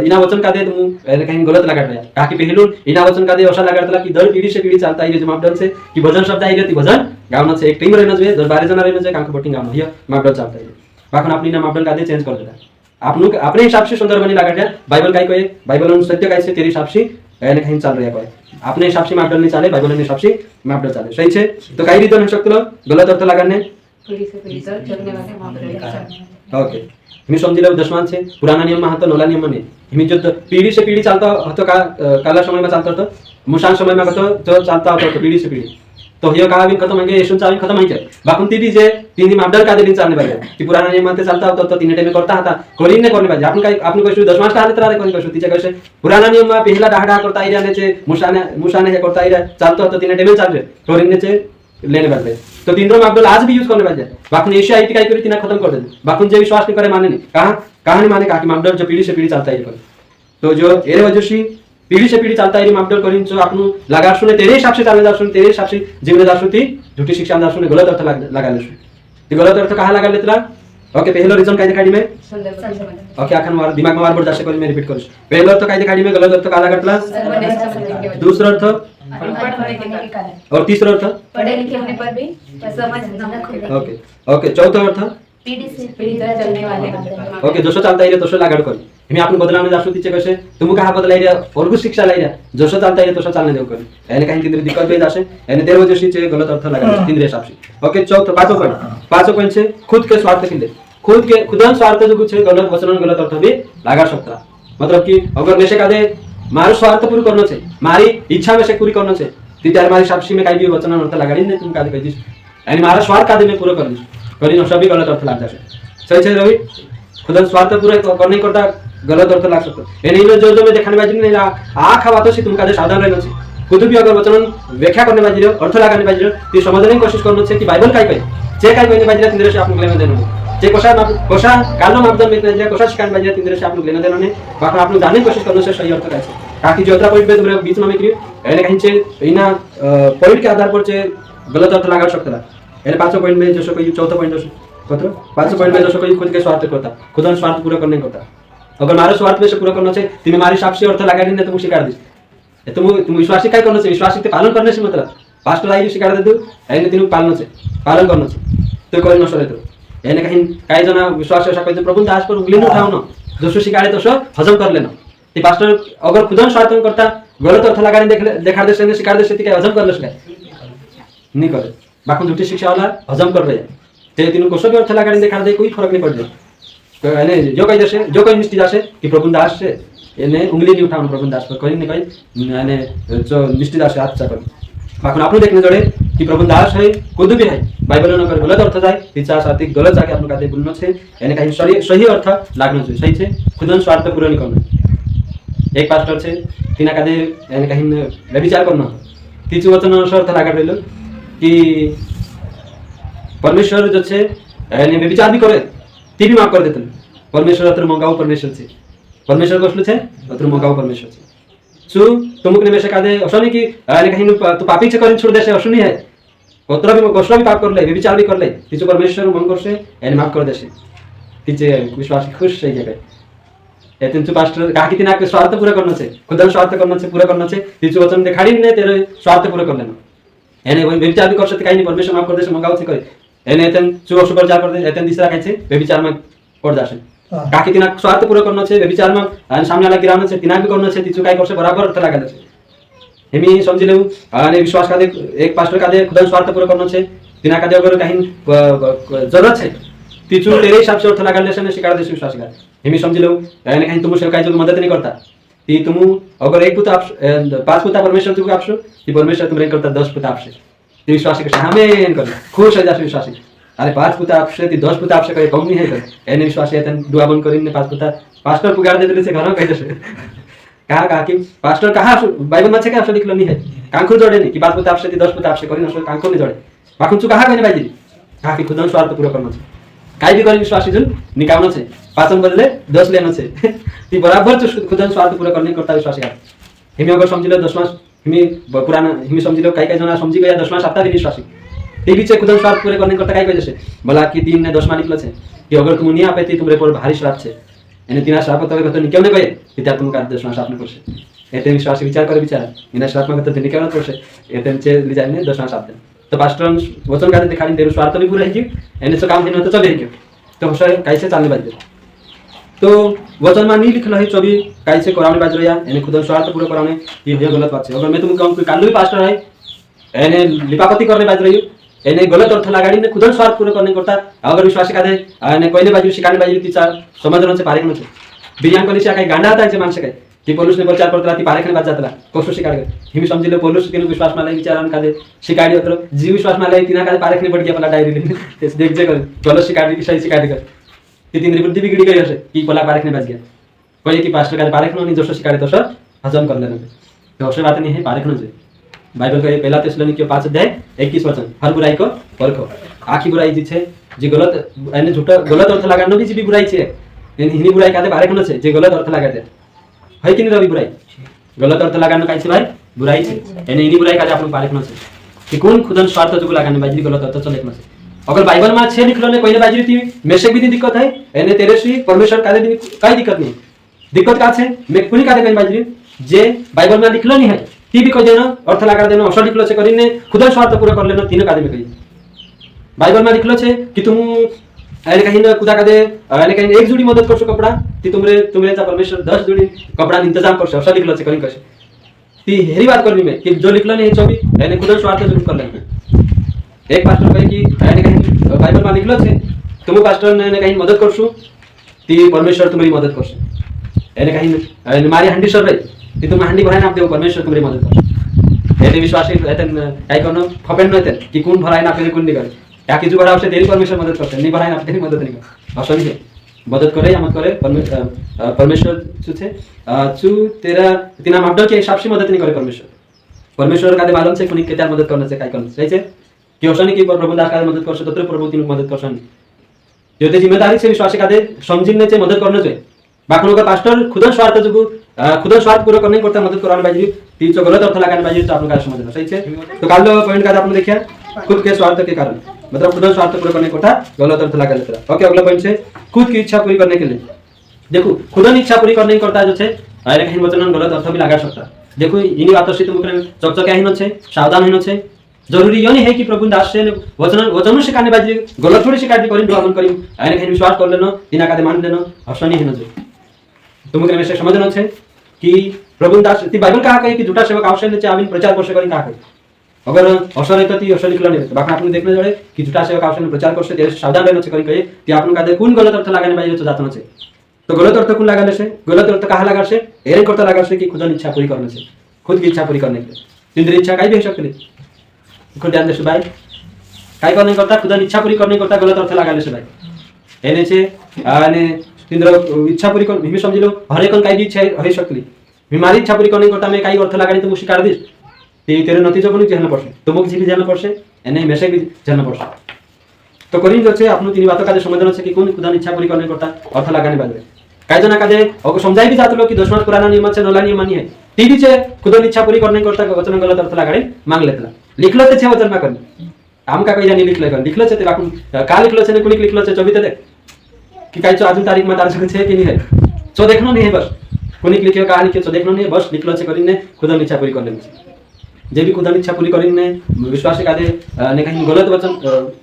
इना वचन का दे तुम એને કઈ ગલત લગાડ્યા કારણ કે પહેલું इना वचन का दे અસા લગાડતા કે દર પીઢી से पीढ़ी ચાલતા આવી જે માપદંડ છે કે ભજન શબ્દ આવી રહ્યો ભજન ગાવનો છે એક ટીમ રહેનો જોઈએ 10-12 જણા રહેનો છે કાંક બોટિંગ ગાવનો હિયા માપદંડ ચાલતા આવી બાકી આપણે इना मापदंड का दे चेंज कर देता आपनु अपने हिसाब से संदर्भ नहीं लगाड्या बाइबल काय कोई बाइबल अनुसार सत्य काय છે तेरे हिसाब से એને કઈ ચાલ રહ્યા કોઈ अपने हिसाब से मापदंड नहीं चाले बाइबल के हिसाब से मापदंड चाले सही है तो कई रीते हो सकते गलत अर्थ लगाने ओके मी समझिले दशमान છે पुराना नियम में હતો नोला नियम में हिमी जो पीढ़ी से पीढ़ी चालता હતો काला समय में चालता હતો मुसान समय में હતો जो चालता હતો पीढ़ी से पीढ़ी तो हे का भी खत्म होंगे येशूचा भी खत्म होंगे बाकी ती भी जे तीन मापदंड का दिन चालने पाहिजे की पुराना नियम मध्ये चालता होता तो तीन टाइम करता होता कोणी नाही करणे पाहिजे आपण काय आपण कशू दशमास का हालत राहते कोणी कशू तिचे कसे पुराना नियम में पहिला डाहडा करता आई रहने छे मुसाने हे करता आई रह चालतो होता तीन टाइम चालजे कोणी छे लेने पाहिजे तो तीनरो मापदंड आज भी यूज करने पाहिजे बाकी एशिया आईटी काय करी तिना खत्म कर दे बाकी जे विश्वास नहीं करे माने नहीं कहानी माने का की मापदंड जो पीढ़ी से पीढ़ी चालता है तो जो एरे वजहशी पीढ़ी से पीढ़ी चालता है मापदंड करीन जो आपण लगाडशु ने तेरे हिसाब से चालने जाशु तेरे हिसाब से जीवन जाशु ती झूठी शिक्षा में जाशु ने गलत अर्थ लगालेशु ती गलत अर्थ कहा लगाले तला ओके पहलो रीजन काय दिखाडी में ओके आखन मार दिमाग में बार-बार जासे करी मैं रिपीट करूँ पहलो अर्थ काय दिखाडी में गलत अर्थ कहा लगातला दूसरा अर्थ और तीसरा अर्थ पढ़े लिखे होने पर भी समझ ना ओके ओके चौथा अर्थ पीढ़ी से पीढ़ी तक चलने वाले ओके जसो चालता आहे तसो लागाड कर मी आपण बदलावणे जासू तिचे कसे तुम्ही का बदलाई रे और कुछ शिक्षा लाई रे जसो चालता आहे तसो चालने देऊ कर यानी काही किती दिक्कत होई जासे यानी तेरे वजह से गलत अर्थ लगा तीन रे हिसाब से ओके चौथा पांचों पॉइंट से खुद के स्वार्थ के लिए खुदा स्वार्थ जो कुछ गलत वचन गलत अर्थ भी लगा सकता मतलब कि अगर में से कादे मारो स्वार्थ पूरी करनो छे मारी इच्छा में से पूरी करनो छे ती त्यार मारी हिसाब से में काही भी वचन अर्थ लगाडी ने तुम कादे कही यानी मारा स्वार्थ कादे में पूरा कर दी करी सभी गलत अर्थ लाग जाए सही है रवि खुदा स्वार्थ पूरा करने करता गलत अर्थ लाग सकता यानी जो जो मैं दिखाने बाजी नहीं आ खावातो से तुम कादे सावधान रहना छे खुद भी अगर वचन व्याख्या करने बाजी रे अर्थ लगाने बाजी रे ती समझने की कोशिश करनो छे कि बाइबल काय कहे जे काय कहने बाजी रे तिंद्र से आपन लेना देना जे कोशा कालनो मापदंड में जे कोशा शिकान बाजी रे तिंद्र से आपन लेना देना ने बाकी आपन जानने की कोशिश करनो से सही अर्थ काय छे ताकि जो अतरा पॉइंट पे तुमरे बीच में करियो यानी कहीं छे इना पॉइंट के आधार पर छे गलत अर्थ लगा सकता यानी पांचों पॉइंट में जैसे कोई चौथा पॉइंट कतरो पांचों पॉइंट में जैसे कोई खुद के स्वार्थ करता खुद स्वार्थ पूरा करने करता अगर मारे स्वार्थ में से पूरा करना चाहिए तुम्हें मारी हिसाब से अर्थ लगा नहीं तुम शिकार दी तुम विश्वासी काय करना चाहिए विश्वासी के पालन करने से मतलब पास्टर आई शिकार दे दो यानी तुम पालन करना चाहिए तो कोई नसरे तो यानी कहीं काही जना विश्वास असा कहते प्रभु दास पर उंगली न उठाओ ना जसो शिकारे तसो हजम कर लेना ते पास्टर अगर खुद स्वार्थ करता गलत अर्थ लगाने देखा दे से शिकार दे से काय हजम कर ले नहीं करे बाकी झूठी शिक्षा वाला हजम कर रहे ते तीनों को सब अर्थ लगाने देखा दे कोई फर्क नहीं पड़ता तो यानी जो कही जैसे जो कोई निश्चित जासे कि प्रभु दास से यानी उंगली नहीं उठाओ प्रभु दास पर कोई नहीं कहीं यानी जो निश्चित जासे हाथ चाकर बाकी आपने देखने जोड़े कि प्रभु दास है खुद भी है बाइबल न कर गलत अर्थ जाए इच्छा साथी गलत जाके आपन काते बोलनो छे यानी कहीं सही अर्थ लागनो छे सही छे खुदन स्वार्थ पूरा नहीं करना एक पास्टर छे तिना कादे यानी कहीं व्यभिचार करना तीच वचन अर्थ लागा रहलो कि परमेश्वर जो छे यानी व्यभिचार भी करे ती भी माफ कर देते परमेश्वर अत्र मंगाऊ परमेश्वर छे परमेश्वर कसलो छे अत्र मंगाऊ परमेश्वर छे सो तुमकने में से कादे असो नहीं कि यानी कहीं तू पापी छे करिन छोड़ देसे असो नहीं है कोतरा भी कसलो भी पाप कर ले व्यभिचार भी कर ले तीचो परमेश्वर मन करसे यानी माफ कर देसे तीचे विश्वास खुश है जगह ए तुमचे पास्टर काकी तिना के स्वार्थ पूरा करना छे खुदा स्वार्थ करना छे पूरा करना छे तीचो वचन देखाडी ने तेरे स्वार्थ पूरा कर लेना यानी व्यभिचार भी कर सकते काही नहीं परमेश्वर माफ कर देसे मंगाऊ छे करे यानी एतन चो सुपर जा कर दे एतन दिसरा काय छे व्यभिचार में पड़ जासे काकी तिना स्वार्थ पूरा करना छे व्यभिचार में आणि सामने वाला गिरावना छे तिना भी करना छे तीचो काय करसे बराबर अर्थ लागेला छे हेमी समझी लेऊ आणि विश्वास कादे एक पास्टर कादे खुदा स्वार्थ पूरा करना छे तिना का अगर कहीं जरूरत है तिचू तेरे हिसाब से अर्थ लगा लेसे ने शिकार देश विश्वास का हिमी समझ लो यानी कहीं तुम सेवकाई जो मदद नहीं करता ती तुम अगर एक पुता 5 पुता परमेश्वर तुमको आपसो ती परमेश्वर तुमरे करता 10 पुता आपसे ती विश्वास के हमें कर खुश हो जास विश्वास अरे 5 पुता आपसे ती 10 पुता आपसे कहीं कम नहीं है कर एने विश्वास है तन दुआ बन करिन ने 5 पुता पास्टर पुकार दे देले से घर में कह देसे कहा कि पास्टर कहा बाइबल में क्या लिखलो नहीं है कांखु जोड़े नहीं कि 5 पुता आपसे ती 10 पुता आपसे करिन कांखु नहीं जोड़े बाकुन चु कहा कहने बाजी कहा कि खुद स्वार्थ पूरा करना है काई भी करी विश्वासी जुन निकाल्नु छ 5 बदले 10 लेनु छ ती बराबर खुद स्वार्थ पूरा करने करता विश्वासी है हिमी अगर समझिलो 10 मास हिमी पुराना हिमी समझिलो काई काई जना समझी गया 10 मास सप्ताह दिन विश्वासी ती बीच खुद स्वार्थ पूरा करने करता काई कह जैसे भला कि 3 ने 10 मा निकलो छ कि अगर तुम नहीं आपे ती तुमरे पर भारी श्राप छ एने तिना श्राप तबे कतो निकेव ने कहे कि त्या तुम का 10 मास आपने करसे एते विश्वासी विचार करे विचार इना श्राप में कतो निकेव न करसे एते चे ले जाने 10 मास आपने तो पास्टर वचन का दिखाने तेरे स्वार्थ भी पूरा है कि एने से काम दिन तो चले क्यों तो होशा कैसे चलने बाजे तो वचन में नहीं लिखल है चबी कैसे कराने बाज रहा एने खुद स्वार्थ पूरा कराने ये गलत बात है अगर मैं तुमको कहूं कालू भी पास्टर है एने लिपापति करने बाज रही एने गलत अर्थ लगाड़ी ने खुद स्वार्थ पूरा करने करता अगर विश्वास का दे एने कोइले बाजू शिकाने बाजू ती चार समझन से पारे न बियान को लिया काही गांडा आता है मानस काय कि पौलुस ने प्रचार करता ती पारेखने बात जातला कोसो शिकार हिमी समझिले पौलुस के विश्वास माले विचारन का दे शिकाडी होतो जी विश्वास माले तिना का पारेखने पड़ गया पला डायरी लिखने तेस देख जे कर गलत शिकारी की सही शिकारी कर ती तीन बुद्धि बिगड़ी गई हसे कि पला पारेखने बाज गया कोई कि पास्टर का पारेखनो नहीं जोशो शिकारी तो सर हजम कर लेना तो अवश्य बात नहीं है पारेखनो जे बाइबल का ये पहला थिस्सलुनीकियों 5 अध्याय 21 वचन हर बुराई को परखो आखी बुराई जी छे जे गलत यानी झूठा गलत अर्थ लगानो भी बुराई छे हिनी बुराई का दे पारेखनो छे जे गलत अर्थ लगा दे है कि नहीं रवि बुराई गलत अर्थ लगाने का भाई बुराई छे एने इनी बुराई का आपन पारेखनो छे कि कोन खुदन स्वार्थ जो लगाने बाजी गलत अर्थ चले न छे अगर बाइबल में छे लिखलो ने कोइले बाजी थी मेसे भी दिक्कत है एने तेरे से परमेश्वर का दे काई दिक्कत नहीं दिक्कत का छे मैं कोनी का दे बाजी जे बाइबल में लिखलो नहीं है ती भी कह देना अर्थ लगा देना असर लिखलो छे करिने खुदन स्वार्थ पूरा कर लेना तीन का दे कही बाइबल में लिखलो छे कि तुम अरे कहीं ना खुदा का दे अरे कहीं एक जोड़ी मदद करसो कपड़ा ती तुमरे चा परमेश्वर 10 जोड़ी कपड़ा इंतजाम करसो असा लिखलो छे कहीं कसे ती हेरी बात करनी में कि जो लिखलो नहीं चोबी एने खुद स्वार्थ जरूर कर लेना एक पास्टर कहे कि अरे कहीं बाइबल में लिखलो छे तुम पास्टर ने कहीं मदद करसो ती परमेश्वर तुम्हारी मदद करसो एने कहीं मारी हंडी सर रे ती तुम हंडी भराई ना देव परमेश्वर तुम्हारी मदद करसो एने विश्वासी एतन काय करनो फपेन नते कि कोण भराई ना आपले कोण निकाल या कि जो भराव से तेरी परमेश्वर मदद करते नहीं भराई ना तेरी मदद नहीं कर असली है मदद करे या मत करे परमेश्वर छे चू तेरा तिना मापदंड के हिसाब से मदद नहीं करे परमेश्वर का दे मालूम से कोनी के त्यार मदद करना से काय करना सही छे कि असली की प्रभु दास का मदद करसो तत्र प्रभु तीन मदद करसन जो ते जिम्मेदारी से विश्वासी का दे समझिने से मदद करना चाहिए बाकी लोग पास्टर खुद स्वार्थ जो खुद स्वार्थ पूरा करने करता मदद कराने बाजी ती जो गलत अर्थ लगाने बाजी तो आपन का समझना सही छे तो काल पॉइंट का आपने देखिया खुद के स्वार्थ के कारण मतलब खुद स्वार्थ पूरा करने को था गलत अर्थ लगा लेता ओके अगला पॉइंट से खुद की इच्छा पूरी करने के लिए देखो खुद की इच्छा पूरी करने करता जो छे अरे कहीं वचन गलत अर्थ भी लगा सकता देखो इनी बातों से तुम चकचके हिन छे सावधान हिन छे जरूरी यो नहीं है कि प्रभु दास से वचन सिखाने बाजी गलत थोड़ी शिकायत करी दुआ मन करी अरे कहीं विश्वास कर लेनो तिना का मान लेनो हसनी हिन छे तुमके में से समझना छे कि प्रभु दास ती बाइबल कहा कहे कि झूठा सेवक आवश्यक छे आविन प्रचार कर सके कहा कहे अगर असर है ती असर निकला नहीं बाकी आपने देखने जड़े कि झूठा सेवक आवश्यक प्रचार कर से सावधान रहना छे कहे ती आपन का दे कोन गलत अर्थ लगाने बाजी तो जातना छे तो गलत अर्थ कोन लगाने से गलत अर्थ कहा लगा से एरे करता लगा से कि खुद की इच्छा पूरी करने से खुद की इच्छा पूरी करने के लिए इंद्रिय इच्छा काई भी हो सकती खुद ध्यान दे भाई काई करने करता खुद की इच्छा पूरी करने करता गलत अर्थ लगाने से भाई एने से आने इंद्र इच्छा पूरी कर भी समझ लो हर एक काई भी इच्छा हो सकती बीमारी इच्छा पूरी करने करता मैं काई अर्थ लगानी तो शिकार दिस तेरे नतीजों को नहीं झेलना पड़से तुमको किसी भी झेलना पड़से एने मैसे भी झेलना पड़से तो करिन जो छे आपनु तीन बातों का समझना छे कि कोन खुदा इच्छा पूरी करने करता अर्थ लगाने बारे काई जना का दे और समझाई भी जात लो कि 10 मास पुराना नियम छे नला नियम नहीं है टीवी छे खुदा इच्छा पूरी करने करता वचन गलत अर्थ लगाड़ी मांग लेतला लिखलो ते छे वचन मा करनी आम का कई जानी लिखलो छे ते बाकू का लिखलो छे ने कोनी लिखलो छे चोबी ते देख कि काई अजून तारीख में तार छे कि नहीं है चो देखनो नहीं है बस कोनी लिखियो का लिखियो चो देखनो नहीं है बस लिखलो छे करिने खुदा इच्छा पूरी करने जे भी खुदा इच्छा पूरी करिने विश्वास का दे ने कहीं गलत वचन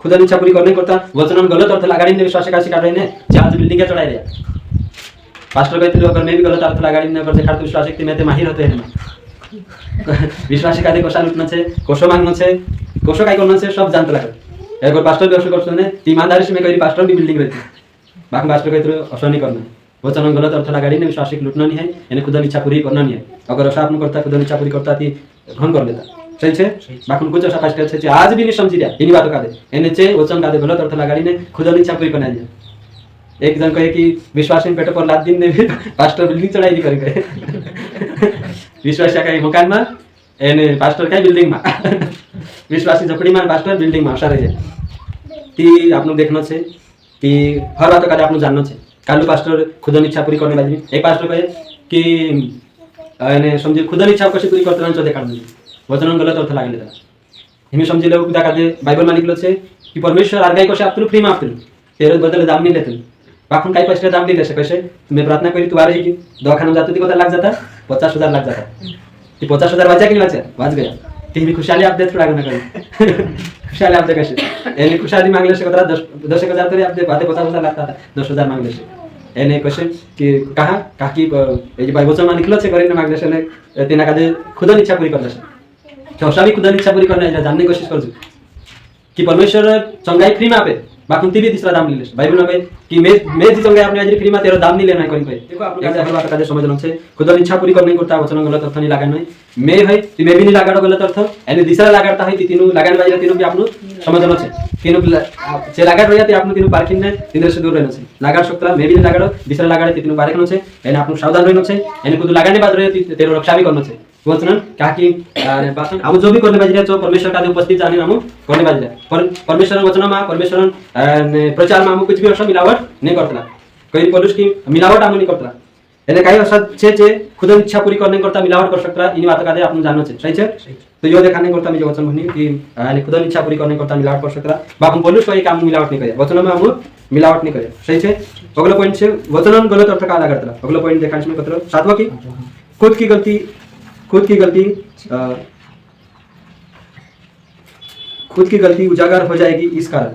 खुदा इच्छा पूरी करने करता वचन गलत अर्थ लगाड़ी ने विश्वास का सिखा रहे ने चार्ज बिल्डिंग के चढ़ाई रे पास्टर कहते थे अगर मैं भी गलत अर्थ लगाड़ी ने अगर देखा तो विश्वास शक्ति में ते माहिर होते हैं विश्वास का दे कोसा लुटना छे कोसो मांगना छे कोसो काई करना छे सब जानते लगे एक और पास्टर भी अवश्य करते हैं ईमानदारी से मैं कहीं पास्टर भी बिल्डिंग रहती बाकी पास्टर का इतना अवसर नहीं करना वचन गलत अर्थ लगाड़ी ने विश्वासी को लूटना नहीं है यानी खुदा इच्छा पूरी करना नहीं है अगर ऐसा आपने करता खुदा इच्छा पूरी करता थी घन कर लेता सही है बाकी कुछ ऐसा पास्टर है आज भी नहीं समझी दिया इन्हीं बातों का दे एने चे वचन का दे गलत अर्थ लगाड़ी ने खुदा इच्छा पूरी करना दिया एक जन कहे कि विश्वासी पेट पर लाद दिन ने भी पास्टर बिल्डिंग चढ़ाई नहीं करेंगे विश्वासी का मकान में एने पास्टर का बिल्डिंग में विश्वासी झोपड़ी में पास्टर बिल्डिंग में आशा रही ती आपने देखना है कि हर बात का आपने जानना है कालू पास्टर खुद इच्छा पूरी करने वाली एक पास्टर कहे कि एने समझे खुद इच्छा कशी पूरी करते रहना देखा वचन गलत अर्थ लागले हिमी समझे लोग क्या करते बाइबल में लिखलो है कि परमेश्वर आर गाय कसे आपतलू फ्री में आपतलू तेरे बदले दाम नहीं लेते बाकी काही पैसे दाम नहीं ले कैसे मैं प्रार्थना करी तू आ रही दवाखाना में जाते कता लग जाता 50,000 लग जाता 50,000 वाचा कि नहीं वाच गया ती खुशहाली आप दे थोड़ा ना करी खुशहाली आप दे कैसे यानी खुशहाली मांगले से कतरा 10,000 तरी आप दे बाते 50,000 लगता था 10,000 मांगले से यानी कैसे कि कहा काकी ये भाई वचन में निकलो से करी मांगले से ने तेना का खुद इच्छा पूरी करले से चौसा भी खुद इच्छा पूरी करने जानने की कोशिश कर कि परमेश्वर चंगाई फ्री में आपे बाकी ती भी तीसरा दाम ले बाइबल में कि मैं जी चंगाई आपने आज फ्री में तेरा दाम नहीं लेना है कोई देखो आप लोग बात का समझ लो से खुद इच्छा पूरी करने करता वचन गलत अर्थ नहीं लगा नहीं मैं है कि मैं भी नहीं लगाड़ो गलत अर्थ यानी दूसरा लगाता है तीनों लगाने वाले तीनों भी आपनो समझना है तीनों से लगाड़ रही है आपनो तीनों पार्किंग ने तीनों से दूर रहना है लगाड़ सकता मैं भी नहीं लगाड़ो दूसरा लगाड़े तीनों बारे करना है यानी आपनो सावधान रहना है यानी खुद लगाने बाद रहे तेरो रक्षा भी करना है वचन क्या कि हम जो भी करने बाजी जो परमेश्वर का उपस्थित जाने हम करने बाजी परमेश्वर वचन में परमेश्वर प्रचार में हम कुछ भी अवसर मिलावट नहीं करता कहीं पुरुष की मिलावट हम नहीं करता यानी कई अवसर छे खुद इच्छा पूरी करने करता मिलावट कर सकता इन बात का आपने जानना चाहिए सही है तो यो दिखाने करता मुझे वचन भनी कि यानी खुद इच्छा पूरी करने करता मिलावट कर सकता बाकी पुरुष कोई काम मिलावट नहीं करे वचन में हम मिलावट नहीं करे सही है अगला पॉइंट से वचन गलत अर्थ का करता अगला पॉइंट देखा इसमें कतरा सातवां की खुद की गलती खुद की गलती उजागर हो जाएगी इस कारण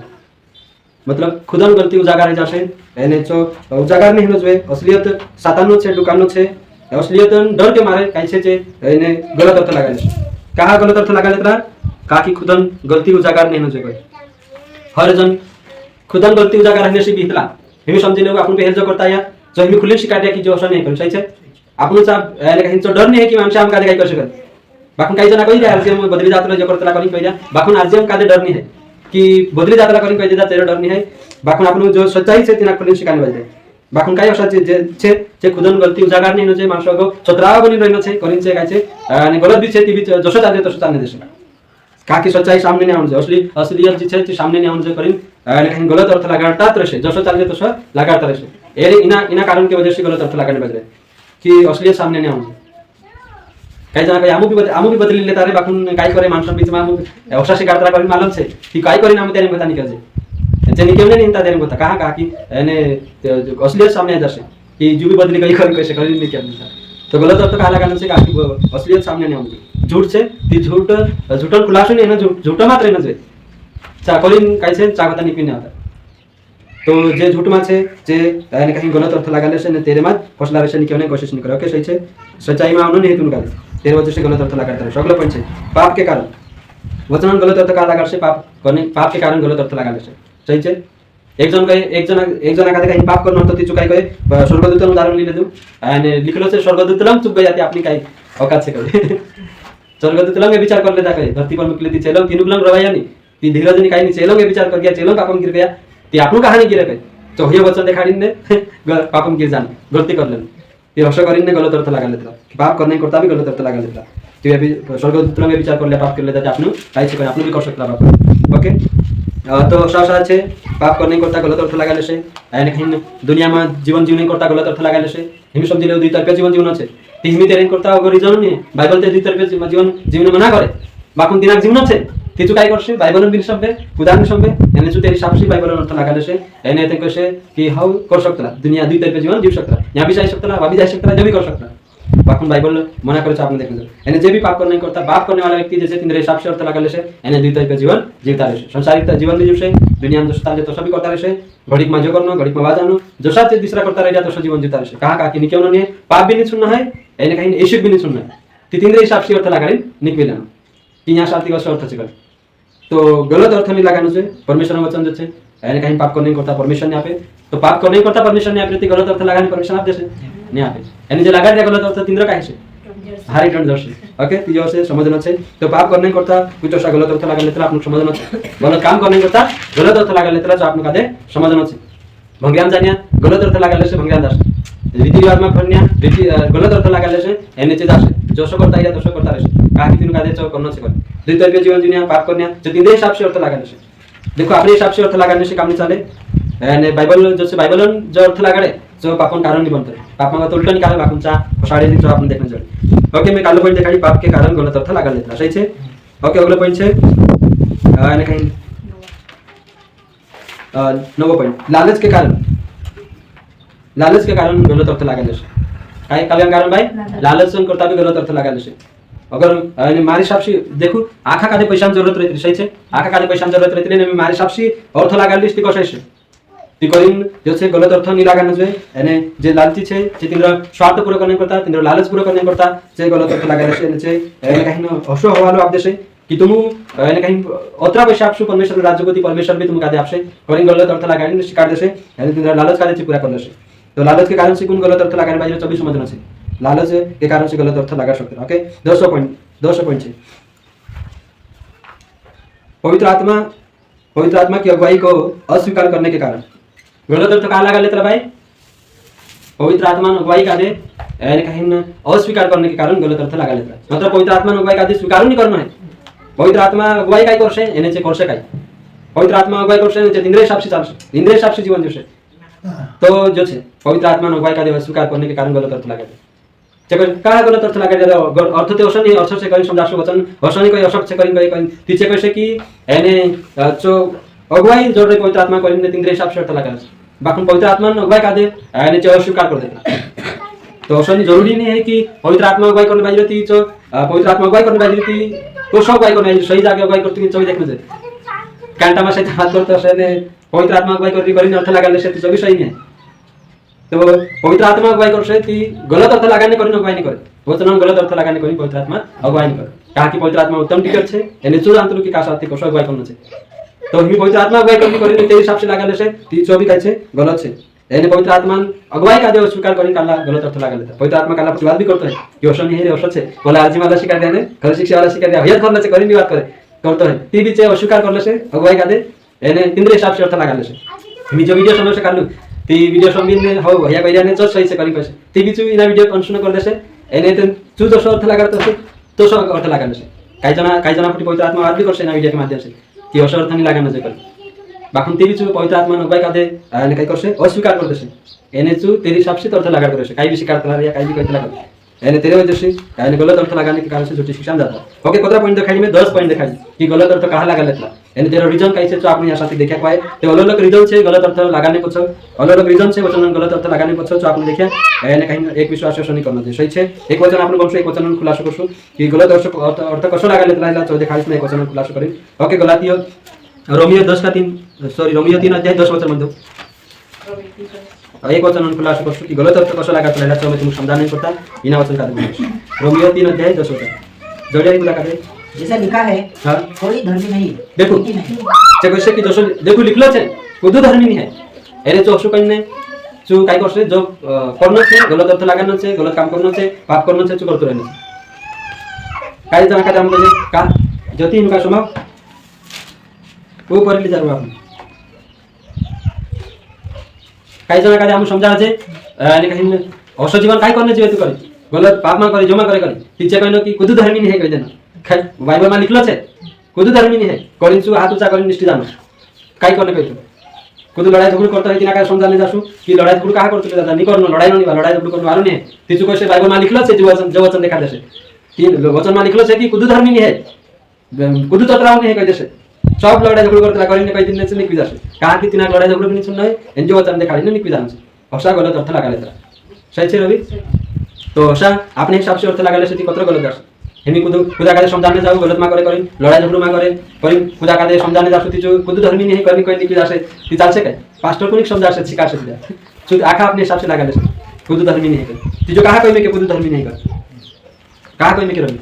मतलब खुदन गलती उजागर है जैसे यानी जो उजागर नहीं हो असलियत सातानो छे दुकानो छे असलियत डर के मारे कैसे छे यानी गलत अर्थ लगा ले कहा गलत अर्थ लगा लेता का कि खुदन गलती उजागर नहीं हो कोई हर जन खुदन गलती उजागर रहने से बीतला हमें समझे लोग अपन पे हेल्प करता है जो हमें खुले शिकायत है कि जो असर नहीं कर सही है आपण कहीं डर नहीं है कि माणसं आमका काही करू शकत बाकी काही जना कधी आरजीएम बदली जातला जे करतला करी पाहिजे बाकी आरजीएम का डर नहीं है कि बदली जातला करी पाहिजे तेरे डर नहीं है बाकी आपण जो सच्चाई से तिना खुले शिकायत पाहिजे बाकी काही असा जे खुदन गलती उजागर नहीं होजे माणसं को चतराव बनी रहना छे करिन छे काय छे आणि गलत भी छे ती भी जसो चाले तसो चालने देश का की सच्चाई सामने नहीं आउन असलियत जी छे ती सामने नहीं आउन जे करिन आणि कहीं गलत अर्थ लगाडतात रहे जसो चालले तसो लगाडतात रहे एरे इना कारण के वजह से गलत अर्थ लगाने पाहिजे कि असलियत सामने नहीं आउन काही जना काही आमू भी बदली लेता रे बाकी काय करे माणसं बीच में आमू अवश्य शिकार करा करी मालूम छे कि काय करी नाम तेरे पता नहीं करे जे निकलने नहीं ता तेरे पता कहां कि यानी असलियत सामने आ जासे कि जो भी बदली कई करी कैसे करी नहीं क्या तो गलत अर्थ कहा लगाने से कि असलियत सामने नहीं आउन झूठ से ती झूठन खुलासा नहीं है ना झूठ मात्र है ना चाकोलिन कैसे चागता निकल नहीं आता तो जे झूठ में छे जे यानी कहीं गलत अर्थ लगाले से ने तेरे में फसला से निकलने की कोशिश नहीं करे ओके सही छे सच्चाई में आउन नहीं तुन गाली तेरे वजह से गलत अर्थ लगाता है अगला पॉइंट छे पाप के कारण वचन गलत अर्थ का लगा से पाप करने पाप के कारण गलत अर्थ लगाले से सही छे एक जना का कहीं पाप करना तो ती चुकाई कहे स्वर्गदूतन उदाहरण ले दूं यानी लिखलो से स्वर्गदूतलम चुक गई जाती अपनी कहीं औकात से करे स्वर्गदूतलम में विचार कर लेता कहे धरती पर निकले थी चेलो किनुगलम रवाया नहीं ती धीरज नहीं कहीं चेलो में विचार कर गया चेलो पापम गिर गया ती आपनु कहानी गिरे कहे तो हे वचन देखाड़ी ने पापम गिर जान गलती कर लेन ये हर्ष करीन ने गलत अर्थ लगा लेता पाप करने करता भी गलत अर्थ लगा लेता तो अभी स्वर्गदूतलम में विचार कर ले पाप कर लेता आपनु काई से आपनु भी कर सकता पाप ओके तो साथ छे पाप करने करता गलत अर्थ लगा ले से यानी कहीं दुनिया में जीवन जीवने करता गलत अर्थ लगा ले से हिम समझ ले दुई तरफे जीवन जीवन छे तिमी तेरे करता अगर रीजन नहीं बाइबल ते दुई तरफे जीवन जीवन मना करे बाकुन दिनाक जीवन छे किचु काय करसे बाइबल बिन शब्द उदाहरण शब्द यानी जो तेरी साक्षी बाइबल अर्थ लगा ले से यानी ते कसे कि हाउ कर सकता दुनिया दुई तरफे जीवन जीव सकता यहां भी जा सकता वहां भी जा सकता जो भी कर सकता बाकुन बाइबल मना करे आपने देखने यानी जे भी पाप करने करता पाप करने वाला व्यक्ति जैसे तिंद्रे हिसाब से अर्थ लगा ले से यानी दुई तरफे जीवन जीवता रहे संसारिक जीवन भी जीवसे दुनिया में जो तो सभी करता रहे घड़ीक में जो करना घड़ीक में बाजानो जो साथ दूसरा करता रह जाता तो जीवन जीवता रहे कहा कि निकलना नहीं पाप भी नहीं सुनना है यानी कहीं इश्क भी नहीं सुनना है तिंद्रे हिसाब से अर्थ लगा निकलेना कि यहां साथी का अर्थ से तो गलत अर्थ नहीं लगाने से परमेश्वर वचन जो है यानी कहीं पाप करने करता परमिशन नहीं आपे तो पाप करने करता परमिशन नहीं आपे गलत अर्थ लगाने परमिशन आप देसे नहीं आपे यानी जो लगा दिया गलत अर्थ तीन का है हारी डंड दर्शी ओके तिजो से समझना छे तो पाप करने करता कुछ ऐसा गलत अर्थ लगा लेतला आपन समझना छे गलत काम करने करता गलत अर्थ लगा लेतला जो आपन कादे समझना छे भंग्यान जानिया गलत अर्थ लगा लेसे भंग्यान दास रीति रिवाज में फरनिया रीति गलत अर्थ लगा लेसे एने चे दास जोशो करता या दोषो करता रहसे का कि तीन कादे चो करना छे दुई तरह जीवन जीनिया पाप करनिया जो तीन हिसाब से अर्थ लगा लेसे देखो अपने हिसाब से अर्थ लगाने से काम नहीं चले यानी बाइबल जो से बाइबल जो अर्थ लगाड़े जो पापन कारण नहीं बनते पाप में तो उल्टा निकाले बाकुन चा साड़े दिन जो आपने देखने चले ओके मैं कालो पॉइंट दिखाई पाप के कारण गलत अर्थ लगा लेता सही छे ओके अगला पॉइंट छे यानी कहीं नवो पॉइंट लालच के कारण गलत अर्थ लगा ले काय कारण भाई लालच करता भी गलत अर्थ लगा ले अगर यानी मारी हिसाब से देखो आखा कादे पैसा जरूरत रहती सही छे आखा कादे पैसा जरूरत रहती ने मारी हिसाब से अर्थ लगा लिस ती कसै छे ती करिन जो से गलत अर्थ नहीं लगाने जो यानी जे लालची छे जे तिंद्र स्वार्थ पूरा करने करता तिंद्र लालच पूरा करने करता जे गलत अर्थ लगा ले छे यानी कहीं न हसो हवालो आप देसे कि तुम यानी कहीं अतरा पैसा आपसु परमेश्वर राज्य को ती परमेश्वर भी तुम कादे आपसे करिन गलत अर्थ लगाने शिकार देसे यानी तिंद्र लालच कादे ती पूरा कर लेसे तो लालच के कारण से कौन गलत अर्थ लगाने बाजे 24 समझना छे लालच के कारण से गलत अर्थ लगा सकते हैं ओके 200 पॉइंट है पवित्र आत्मा की अगुवाई को अस्वीकार करने के कारण गलत अर्थ कहाँ लगा लेता भाई पवित्र आत्मा अगुवाई का दे यानी कहीं अस्वीकार करने के कारण गलत अर्थ लगा लेता है मतलब पवित्र आत्मा अगुवाई का दे स्वीकार नहीं करना है पवित्र आत्मा अगुवाई काय करशे एने चे करशे काय पवित्र आत्मा अगुवाई करशे एने चे इंद्रिय हिसाब से चलशे इंद्रिय हिसाब से जीवन जीवशे तो जो छे पवित्र आत्मा अगुवाई का दे अस्वीकार करने के कारण गलत अर्थ लगा दे चेकर का गलत अर्थ लगा दे अर्थ ते असन नहीं अर्थ से कहीं समझाशो वचन हसनी कोई अशक्त से कहीं तीचे कैसे कि एने जो अगुवाई जोड़े पवित्र आत्मा करिन इंद्रिय हिसाब से अर्थ लगा बाकी पवित्र आत्मा अगुवाई का दे एने चे अस्वीकार कर देता तो असन जरूरी नहीं है कि पवित्र आत्मा अगुवाई करने बाजी रहती जो पवित्र आत्मा अगुवाई करने बाजी रहती तो सब अगुवाई करने सही जगह अगुवाई करती चोई देखने से कांटा में से हाथ करते असन पवित्र आत्मा अगुवाई करिन अर्थ लगा ले से तो भी सही नहीं है तो पवित्र आत्मा अगुवाई करसे ती गलत अर्थ लगाने करिन अगुवाई नहीं करे वचन गलत अर्थ लगाने करिन पवित्र आत्मा अगुवाई नहीं करे कहा कि पवित्र आत्मा उत्तम टिकट छे एने चो जानतो कि का साथी कसो अगुवाई करनो छे तो हम पवित्र आत्मा अगुवाई करनी करिन ते हिसाब से लगा ले से ती चो भी काय छे गलत छे एने पवित्र आत्मा अगुवाई का दे स्वीकार करिन काला गलत अर्थ लगा लेता पवित्र आत्मा काला प्रतिवाद भी करता है कि ओशन नहीं है ओशन छे बोला आजी वाला शिकार देने घर शिक्षा वाला शिकार दे हयत करना छे करिन भी बात करे करता है ती भी छे अस्वीकार करले से अगुवाई का दे एने इंद्रिय हिसाब से अर्थ लगा ले से हम जो वीडियो समझ से कालू ती वीडियो संबिन हो भैया भैया ने जो सही से करी कैसे ती भी चु इना वीडियो कंसुन कर देसे एने त चु जो अर्थ लगा तो सब अर्थ लगा देसे काही जना पटी पवित्र आत्मा आदि करसे ना वीडियो के माध्यम से कि असर अर्थ नहीं लगा न जे कर बाकुन ती भी चु पवित्र आत्मा नबाई कादे एने काही करसे अस्वीकार कर देसे एने चु तेरी हिसाब से अर्थ लगा करसे काही भी शिकार करा या काही भी कहते लगा एने तेरे वजह से एने गलत अर्थ लगाने के कारण से झूठी शिक्षा जाता ओके कतरा पॉइंट दिखाई में 10 पॉइंट दिखाई कि गलत अर्थ कहां लगा लेतला एने तेरा रीजन कैसे तो आपने यहाँ साथी देखा पाए तो अलग अलग रीजन से गलत अर्थ लगाने को छ अलग अलग रीजन से वचन गलत अर्थ लगाने को छ जो आपने देखा एने कहीं एक विश्वास नहीं करना चाहिए सही छे एक वचन आपने बंशो एक वचन खुलासा करसु कि गलत अर्थ कसो लगा लेतला इला 14 में एक वचन खुलासा करें ओके गलातियो रोमियो 10 का 3 सॉरी रोमियो 3 अध्याय 10 वचन मध्ये एक वचन खुलासा करसु कि गलत अर्थ कसो लगा लेतला तो मैं तुमको समझा नहीं पड़ता इना वचन का रोमियो 3 अध्याय 10 वचन जोड़िया पूरा करे जैसा लिखा है हां कोई धर्मी नहीं देखो जैसे कि दोस्तों देखो लिखलो छे खुद धर्मी नहीं है एने जो असु कन्ने जो काय करसे जो करनो छे गलत अर्थ लगानो छे गलत काम करनो छे पाप करनो छे जो करतो रहनो छे काय जना का हम कहे का ज्योति इनका समाव वो पर ले जारो आप काय जना का हम समझा छे एने कहीं असो जीवन काय करने जे तू करे गलत पाप मा करे जमा करे तीचे कहनो कि खुद धर्मी नहीं है कह देना बाइबल में लिखलो छे खुद धर्मी नहीं है करिनसु हाथ ऊंचा करिन निष्ठा जानो काय करने कहतो खुद लड़ाई झगड़ करता है कि ना का समझाने जासु कि लड़ाई झगड़ कहां करतो दादा नहीं करनो लड़ाई नहीं लड़ाई झगड़ करनो वालो नहीं तीचु कैसे बाइबल में लिखलो छे जो वचन देखा देसे कि वचन में लिखलो छे कि खुद धर्मी नहीं है खुद ततराव नहीं है कह देसे सब लड़ाई झगड़ करता करिन कह दिन से निकल जासे कहा कि तिना लड़ाई झगड़ नहीं सुनना है एनजो वचन देखा नहीं निकल जानो हसा गलत अर्थ लगा लेता सही छे रवि तो हसा अपने हिसाब से अर्थ लगा ले से कतरा गलत जास हेमी खुदा का समझाने जाओ गलत मा करे करिन लड़ाई झगड़ मा करे करिन खुदा का समझाने जासु ती जो खुद धर्मी नहीं करनी कोई निकल जासे ती चालसे काय पास्टर को नहीं समझा से सिखा से खुद आखा अपने हिसाब से लगा ले खुद धर्मी नहीं कर ती जो कहा कोई में के खुद धर्मी नहीं कर कहा कोई में के रवि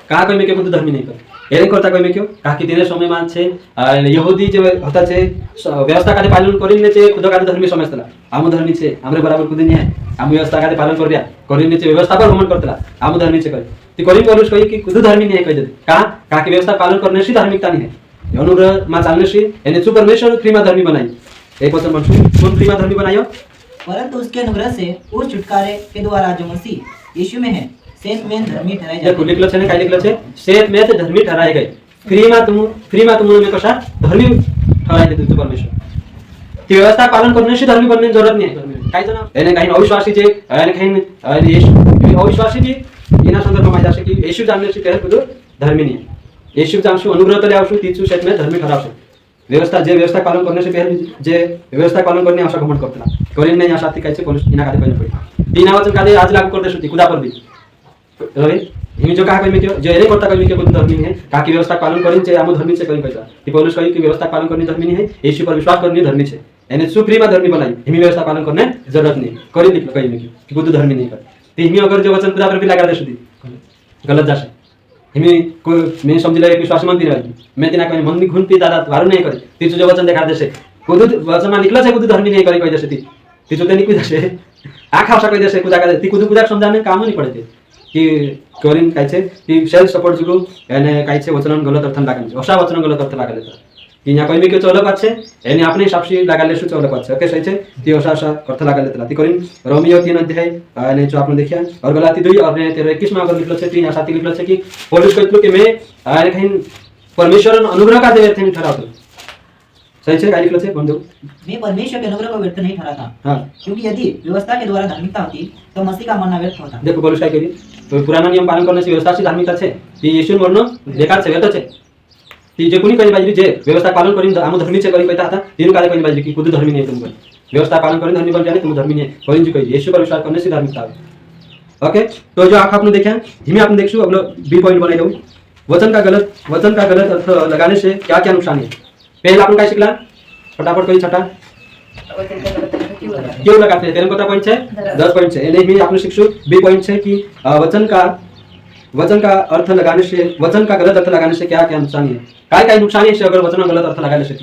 कहा कोई में के खुद धर्मी नहीं कर एरे करता कइमे क्यों काकी दिने समय मानছে यहूदी जे होता छे व्यवस्था कादे पालन करिने छे खुद कादे धर्मी समजतला आम धर्मी छे हमरे बराबर कुदे नहीं है आम व्यवस्था कादे पालन करिया करिने छे व्यवस्था पर भ्रमण करतला आम धर्मी छे कहि ती करिन परुष कहि कि खुद धर्मी नहीं है कहि दे का काकी व्यवस्था पालन करने से धार्मिकता नहीं है अनुग्रह मा चालने से एने चु परमेश्वर प्रीमा धर्मी बनाई एक वचन मनसु कौन प्रीमा धर्मी बनायो परंतु उसके अनुग्रह से उस छुटकारे के द्वारा जो मसीह यीशु में है सेत में धर्मी ठहराए देखो लिखलो छे ने काय लिखलो छे सेत में से धर्मी ठहराए गए फ्री में तुम में कशा धर्मी ठहराए दे तुझे परमेश्वर ती व्यवस्था पालन करने से धर्मी बनने की जरूरत नहीं है काय जना एने काही अविश्वासी जे एने काही येशू अविश्वासी जी इना संदर्भ में जासे कि येशू जानने से कहे खुद धर्मी नहीं है येशू जानसु अनुग्रह तले आवसु तीचु सेत में धर्मी ठहरावसु व्यवस्था जे व्यवस्था पालन करने से पहले जे व्यवस्था पालन करने आवश्यक घमंड करतला करिन नहीं आशा ती कायचे पोलिस इना कादे कइने पडी तीन वचन कादे आज लागू कर देसु ती खुदा पर भी रवि हिमी जो कहा कइमे जो एरे करता कइमे के कोन धर्मी है काकी व्यवस्था पालन करिन छे आमो धर्मी छे कहि कइता ती पौलुस कहि कि व्यवस्था पालन करनी धर्मी नहीं है येशू पर विश्वास करनी धर्मी छे एने सुप्रीमा धर्मी बनाई हिमी व्यवस्था पालन करने जरूरत नहीं करि निकलो कइमे कि खुद धर्मी नहीं कर ती हिमी अगर जो वचन खुदा पर भी लगा देसु ती गलत जासे हिमी को मैं समझ ले विश्वास मंदिर है मैं तिना कहि मन घुनती दादा वारो नहीं करे ती जो वचन देखा देसे खुद वचन में निकला छे खुद धर्मी नहीं करि कहि देसे ती जो ते निकु देसे आखा आशा कहि देसे खुदा का ती खुद खुदा समझाने काम नहीं पड़े कि करिन कायचे कि सेल्फ सपोर्ट जुगु एने कायचे वचनन गलत अर्थ लागले अशा वचन गलत अर्थ लागले तर कि या कइमे के चलक আছে एने अपने हिसाब से लागाले सु चलक আছে ओके सही छे ती अशा अशा अर्थ लागले तर ती करिन रोमियो 3 अध्याय एने जो आपने देखिया और गलाती 2 और 13-21 में अगर लिखलो छे 3 या 7 लिखलो छे कि पौलुस कहतलो कि मैं एने कहीं परमेश्वर अनुग्रह का देवे थे ठहरातो सही छे काय लिखलो छे बोल दो मैं परमेश्वर के अनुग्रह को व्यर्थ नहीं ठहराता हां क्योंकि यदि व्यवस्था के द्वारा धार्मिकता होती तो मसीह का मरना व्यर्थ होता देखो पौलुस काय करी तो पुराना नियम पालन करने से व्यवस्था से धार्मिकता छे कि येशू मरनो बेकार छे व्यर्थ छे ती जे कोणी करी बाजरी जे व्यवस्था पालन करिन आम धर्मी छे करी कहता था तीन काले करी बाजरी कि खुद धर्मी नहीं तुम व्यवस्था पालन करिन धर्मी बन जाने तुम धर्मी नहीं करिन जी कही येशू पर विश्वास करने से धार्मिकता ओके तो जो आंख आपने देखा हिमी आपने देखसु अगला बी पॉइंट बनाई दो वचन का गलत अर्थ लगाने से क्या क्या नुकसान है पहले आपने काय शिकला फटाफट कोई छठा क्यों लगाते हैं तेरे को पॉइंट है 10 पॉइंट है यानी भी आपने शिक्षु बी पॉइंट है कि वचन का अर्थ लगाने से वचन का गलत अर्थ लगाने से क्या क्या नुकसान है काय नुकसान है अगर वचन का गलत अर्थ लगाने से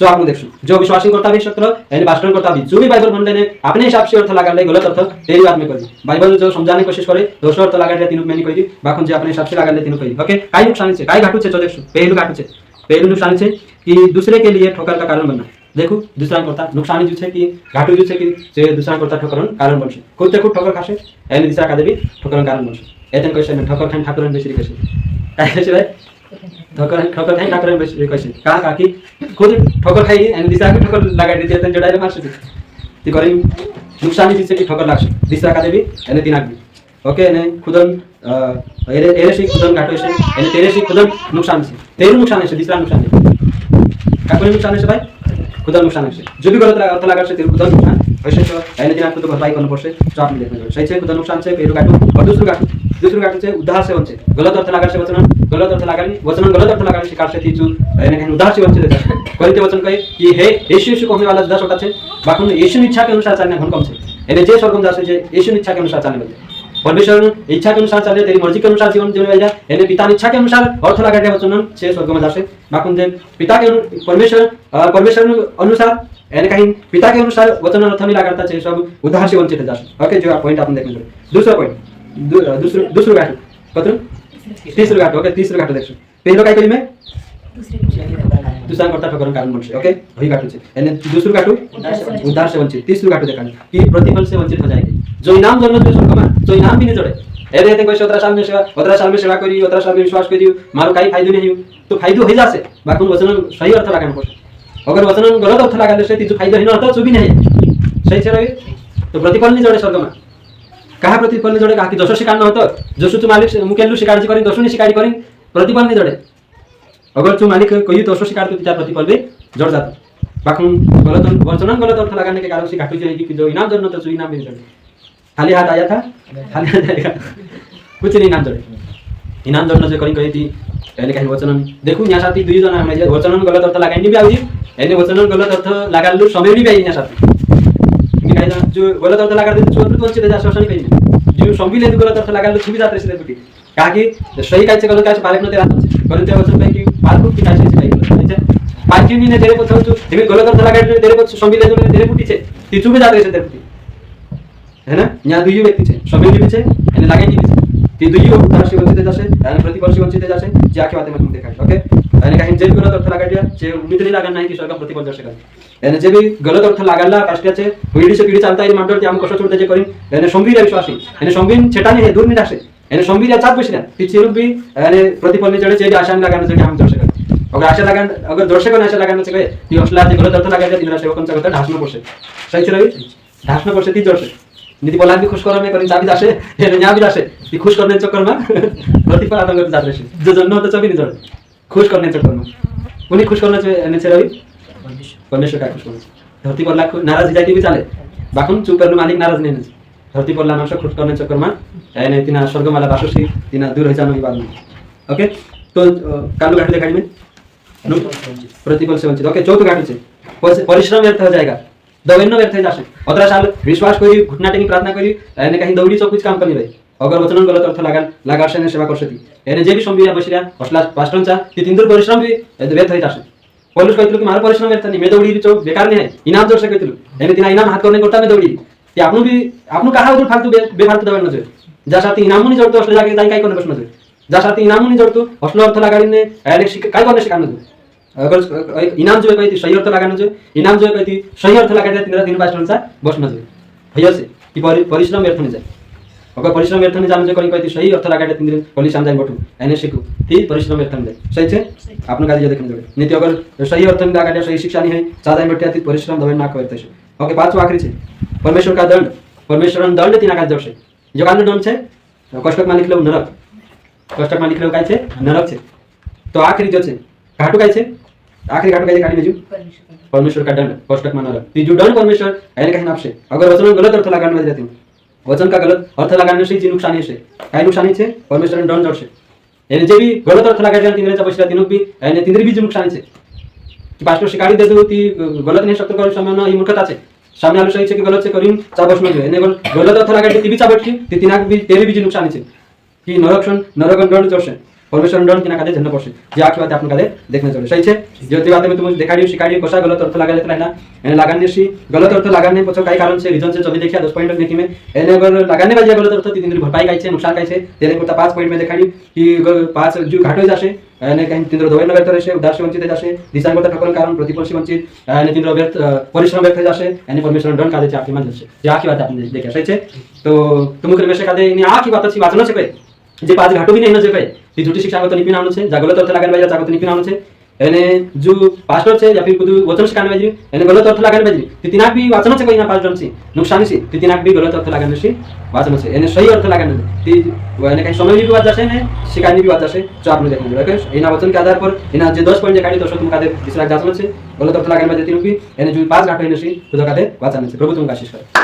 जो आपने देखो जो विश्वासी करता भी शक्र यानी भाषण करता भी जो भी बाइबल मन लेने अपने हिसाब से अर्थ लगा ले गलत अर्थ तेरी बात में करी बाइबल जो समझाने की कोशिश करे दोसर अर्थ लगा ले तीनों मैंने कही बाखुन जे अपने हिसाब से लगा ले तीनों कही ओके काय नुकसान है काय घाटू छे जो देखो पहलू नुकसान है कि दूसरे के लिए ठोकर का कारण बनना देखो दूसरा करता नुकसान जो है कि घाटू जो है कि जे दूसरा करता ठोकर कारण बनसे खुद ते खुद ठोकर खासे यानी दूसरा का भी ठोकर कारण बनसे एतन कैसे में ठोकर खान ठाकुर बेसी कैसे काय कैसे भाई ठोकर खान ठाकुर बेसी कैसे का कि खुद ठोकर खाई यानी दूसरा को ठोकर लगा देते एतन जड़ाई मार से ती करी नुकसान चीज से कि ठोकर लागसे दूसरा का भी यानी तीन आदमी ओके ने खुदन एरे से खुदन घाटो से यानी तेरे से खुदन नुकसान से तेरे नुकसान है दूसरा नुकसान है का कोई नुकसान है भाई खुदा नुकसान है जो भी गलत अर्थ लगा से तेरे खुदा नुकसान वैसे तो यानी दिन आपको तो भरपाई करना पड़से जो आपने देखना सही है खुदा नुकसान से पहलू काटो और दूसरा काटो से उद्धार से वंचे गलत अर्थ लगा से वचन गलत अर्थ लगा शिकार से थी जो यानी कहीं उद्धार से वंचे देता करिते वचन कहे कि हे यीशु को होने वाला 10 होता है बाकी यीशु इच्छा के अनुसार चलने घन कम से यानी जे स्वर्गम जासे जे यीशु इच्छा के अनुसार चलने वाले परमेश्वर इच्छा के अनुसार चले तेरी मर्जी के अनुसार जीवन जीने वाला यानी पिता की इच्छा के अनुसार अर्थ लगा के वचन से स्वर्ग में जासे बाकी जे पिता के परमेश्वर अनुसार यानी कहीं पिता के अनुसार वचन अर्थ नहीं लगाता है सब उद्धार से वंचित जासे ओके जो पॉइंट आपने देखने दूसरा पॉइंट दूसरा घाट कतन तीसरा घाट ओके तीसरा घाट देखो पहले काय करी मैं दूसरा करता ठोकर कारण बनसे ओके वही घाट छे यानी दूसरा घाट उद्धार से वंचित तीसरा घाट देखा कि प्रतिफल से वंचित हो जाएगी जो इनाम जन्म जो स्वर्ग में जो इनाम भी नहीं जोड़े एरे एते कोई 17 साल में सेवा करी 17 साल में विश्वास करी मारो काई फायदा नहीं तो फायदा हो जासे बाकी वचन सही अर्थ लगाना पड़े अगर वचन गलत अर्थ लगा देसे जो फायदा नहीं होता जो भी नहीं सही छे रवि तो प्रतिफल नहीं जोड़े स्वर्ग में कहा प्रतिफल नहीं जोड़े कहा कि दोष स्वीकार न होता जो तू मालिक मुकेलु स्वीकार करी दोष नहीं स्वीकार करी प्रतिफल नहीं जोड़े अगर तू मालिक कोई दोष स्वीकार तो प्रतिफल भी जोड़ जाता बाकी गलत अर्थ लगाने के कारण से घाटू जाएगी कि जो इनाम जन्म तो जो इनाम भी जोड़े खाली हाथ आया था खाली हाथ आएगा कुछ नहीं इनाम जोड़े इनाम जोड़ना जो कहीं थी यानी कहीं वचन देखो यहाँ साथी 2 जना हमें वचन गलत अर्थ लगानी भी आउजी यानी वचन गलत अर्थ लगालु समय भी आई यहाँ साथी कहीं जो गलत अर्थ लगा देते चोर वंचित जा शोषण कहीं जो संबिले गलत अर्थ लगालु छिबी जाते से बेटी कहा कि सही कायचे गलत कायचे पालक न तेरा कोरिंथिया वचन पे कि पालकुट की काशी से ठीक है पालकी ने तेरे को तो तुम्हें गलत अर्थ लगा तेरे को संबिले जो तेरे पुटी छे ती चुबे जाते छे तेरे पुटी है ना न्या दुई व्यक्ति छे संबिले भी छे એને લાગે ની ती दुई उदासी वंचित जासे आणि प्रतिपक्षी वंचित जासे जे आखी बाते मध्ये देखाय ओके आणि काही जे गलत अर्थ लागायला जे उम्मीद नाही लागणार नाही की स्वर्ग प्रतिपल दर्शक याने जे भी गलत अर्थ लागायला काष्ट्याचे पिढीचे पिढी चालता येईल मांडळ ते आम कसं सोडते जे करीन याने संबीर विश्वासी याने संबीर छेटाने हे दूर नाही जासे याने संबीर याचाच बसल्या ती चिरूप भी याने प्रतिपलने जडे जे आशा लगाने जे आम दर्शक अगर आशा लगान अगर दर्शक आशा लगाने से ती असला जे गलत अर्थ लागायला तिला सेवकांचा गलत ढासणं पडसे सही रवी ढासणं पडसे ती दर्शक नीति बोला भी खुश करो में करी चाबी जासे हे न्या भी जासे ती खुश करने चक्कर में प्रतिपल आतंक जात रहे जो जन्म होता चबी नहीं जड खुश करने चक्कर में कोणी खुश करने से रवी परमेश्वर काय खुश करने धरती पर लाख नाराज जाती भी चाले बाकून चूप करने मालिक नाराज नहीं धरती पर लाख खुश करने चक्कर में यानी तिना स्वर्ग माला बासुसी तिना दूर हो जानो की बात नहीं ओके तो कालू घाट दिखाई में प्रतिपल से वंचित ओके चौथ घाट से परिश्रम व्यर्थ हो जाएगा दवेन व्यर्थ हो जासे 15 साल विश्वास करी घुटना टेकी प्रार्थना करी यानी कहीं दौड़ी चौकीच काम करनी भाई अगर वचन गलत अर्थ लागाशे ने सेवा करसती यानी जे भी संबिया बसल्या असला पास्टरचा ती तिंदर परिश्रम भी व्यर्थ हो जासे पौलुस कहतिलो कि मारा परिश्रम व्यर्थ नहीं मैं दौड़ी चौक बेकार नहीं है इनाम जोर से कहतिलो यानी तिना इनाम हाथ करने करता मैं दौड़ी ते आपनु कहा उधर फालतू बेफालतू दवेन नजर ज्यासाठी इनाम नहीं जोडतो असले जागे जाई काय करणे प्रश्न नजर ज्यासाठी इनाम नहीं जोडतो असलो अर्थ लागाडीने यानी काय करणे शिकान नजर अगर इनाम जो है सही अर्थ लगाना जो इनाम जो है सही अर्थ लगाने तिंद्रा तीन पास्टरचा बसना जो भैया से कि परिश्रम व्यर्थ नहीं जाए अगर परिश्रम व्यर्थ नहीं जाने जो कहीं सही अर्थ लगाने तिंद्रे पुलिस आम जाए बैठू एने शिकू ती परिश्रम व्यर्थ नहीं जाए सही छे आपने का जो देखने जोड़े नीति अगर सही अर्थ नहीं लगाने सही शिक्षा नहीं है सादा बैठे ती परिश्रम दवे ना करते छे ओके पांचवा आखरी छे परमेश्वर का दंड परमेश्वर दंड तीन आकाश जवशे जो काल दंड छे कष्टक में लिखलो नरक कष्टक में लिखलो काय छे नरक छे तो आखरी जो छे घाटू काय छे आखिरी घाटू काय काढी परमेश्वर का दंड कष्टक मानला ती जो दंड परमेश्वर यानी कहीं आपसे अगर वचन गलत अर्थ लगाने में रहते वचन का गलत अर्थ लगाने से जी नुकसानी है काय नुकसानी छे परमेश्वर दंड जडसे यानी जे भी गलत अर्थ लगायला तिंद्रेचा बसला तिनो भी यानी तिंद्री भी जी नुकसानी छे की पास्टर शिकारी देतो ती गलत नहीं शब्द कर समयनो ही मूर्खता छे सामने आलो सही छे कि गलत से करीन चा बसनो जो यानी गलत अर्थ लगायला ती भी चा बैठकी ती तिना भी तेरे भी जी नुकसानी छे की नरक दंड जडसे परमेश्वर दंड तिना कादे जन्न पडसे जे आखी बात आपण कादे देखने जोड़े सही छे जो ती बात में तुम देखाडी शिकाडी कसा गलत अर्थ लगाले रहना एने लगाने सी गलत अर्थ लगाने पछो काय कारण से रीजन से जब देखिया 10 पॉइंट देखी में एने अगर लगाने बाजी गलत अर्थ ती तिंद्री भरपाई काय छे नुकसान काय छे तेरे करता 5 पॉइंट में देखाडी की 5 जो घाटो जाशे एने कहीं तिंद्र दोवेन व्यर्थ रहेशे उदासी वंचित जाशे दिशा करता ठकरण कारण प्रतिपक्षी वंचित एने तिंद्र व्यर्थ परिश्रम व्यर्थ जाशे एने परमेश्वर दंड कादे आखी मान जसे जे आखी बात आपण देखिया सही छे तो तुम कृपया कादे इनी आखी बात छी वाचनो छे जे 5 घाटो भी नहीं न जे भाई ती झूठी शिक्षा को निपिन आनो छे जा गलत अर्थ लगाने बाजी जागत निपिन आनो छे एने जो पास्टर छे या फिर कुछ वचन शिखाने बाजी एने गलत अर्थ लगाने बाजी ती तिनाक भी वाचन छे कोई ना पास्टर छी नुकसान छी ती तिनाक भी गलत अर्थ लगाने छी वाचन छे एने सही अर्थ लगाने ती एने कहीं समय भी बात जासे ने शिखानी भी बात जासे जो आपने देखने जोड़े ओके इना वचन के आधार पर इना जे 10 पॉइंट जे काढी तो तुम कादे तीसरा जाचन छे गलत अर्थ लगाने बाजी तीन भी एने जो 5 घाटो एने छी खुद कादे वाचन छे प्रभु तुम आशीष करे।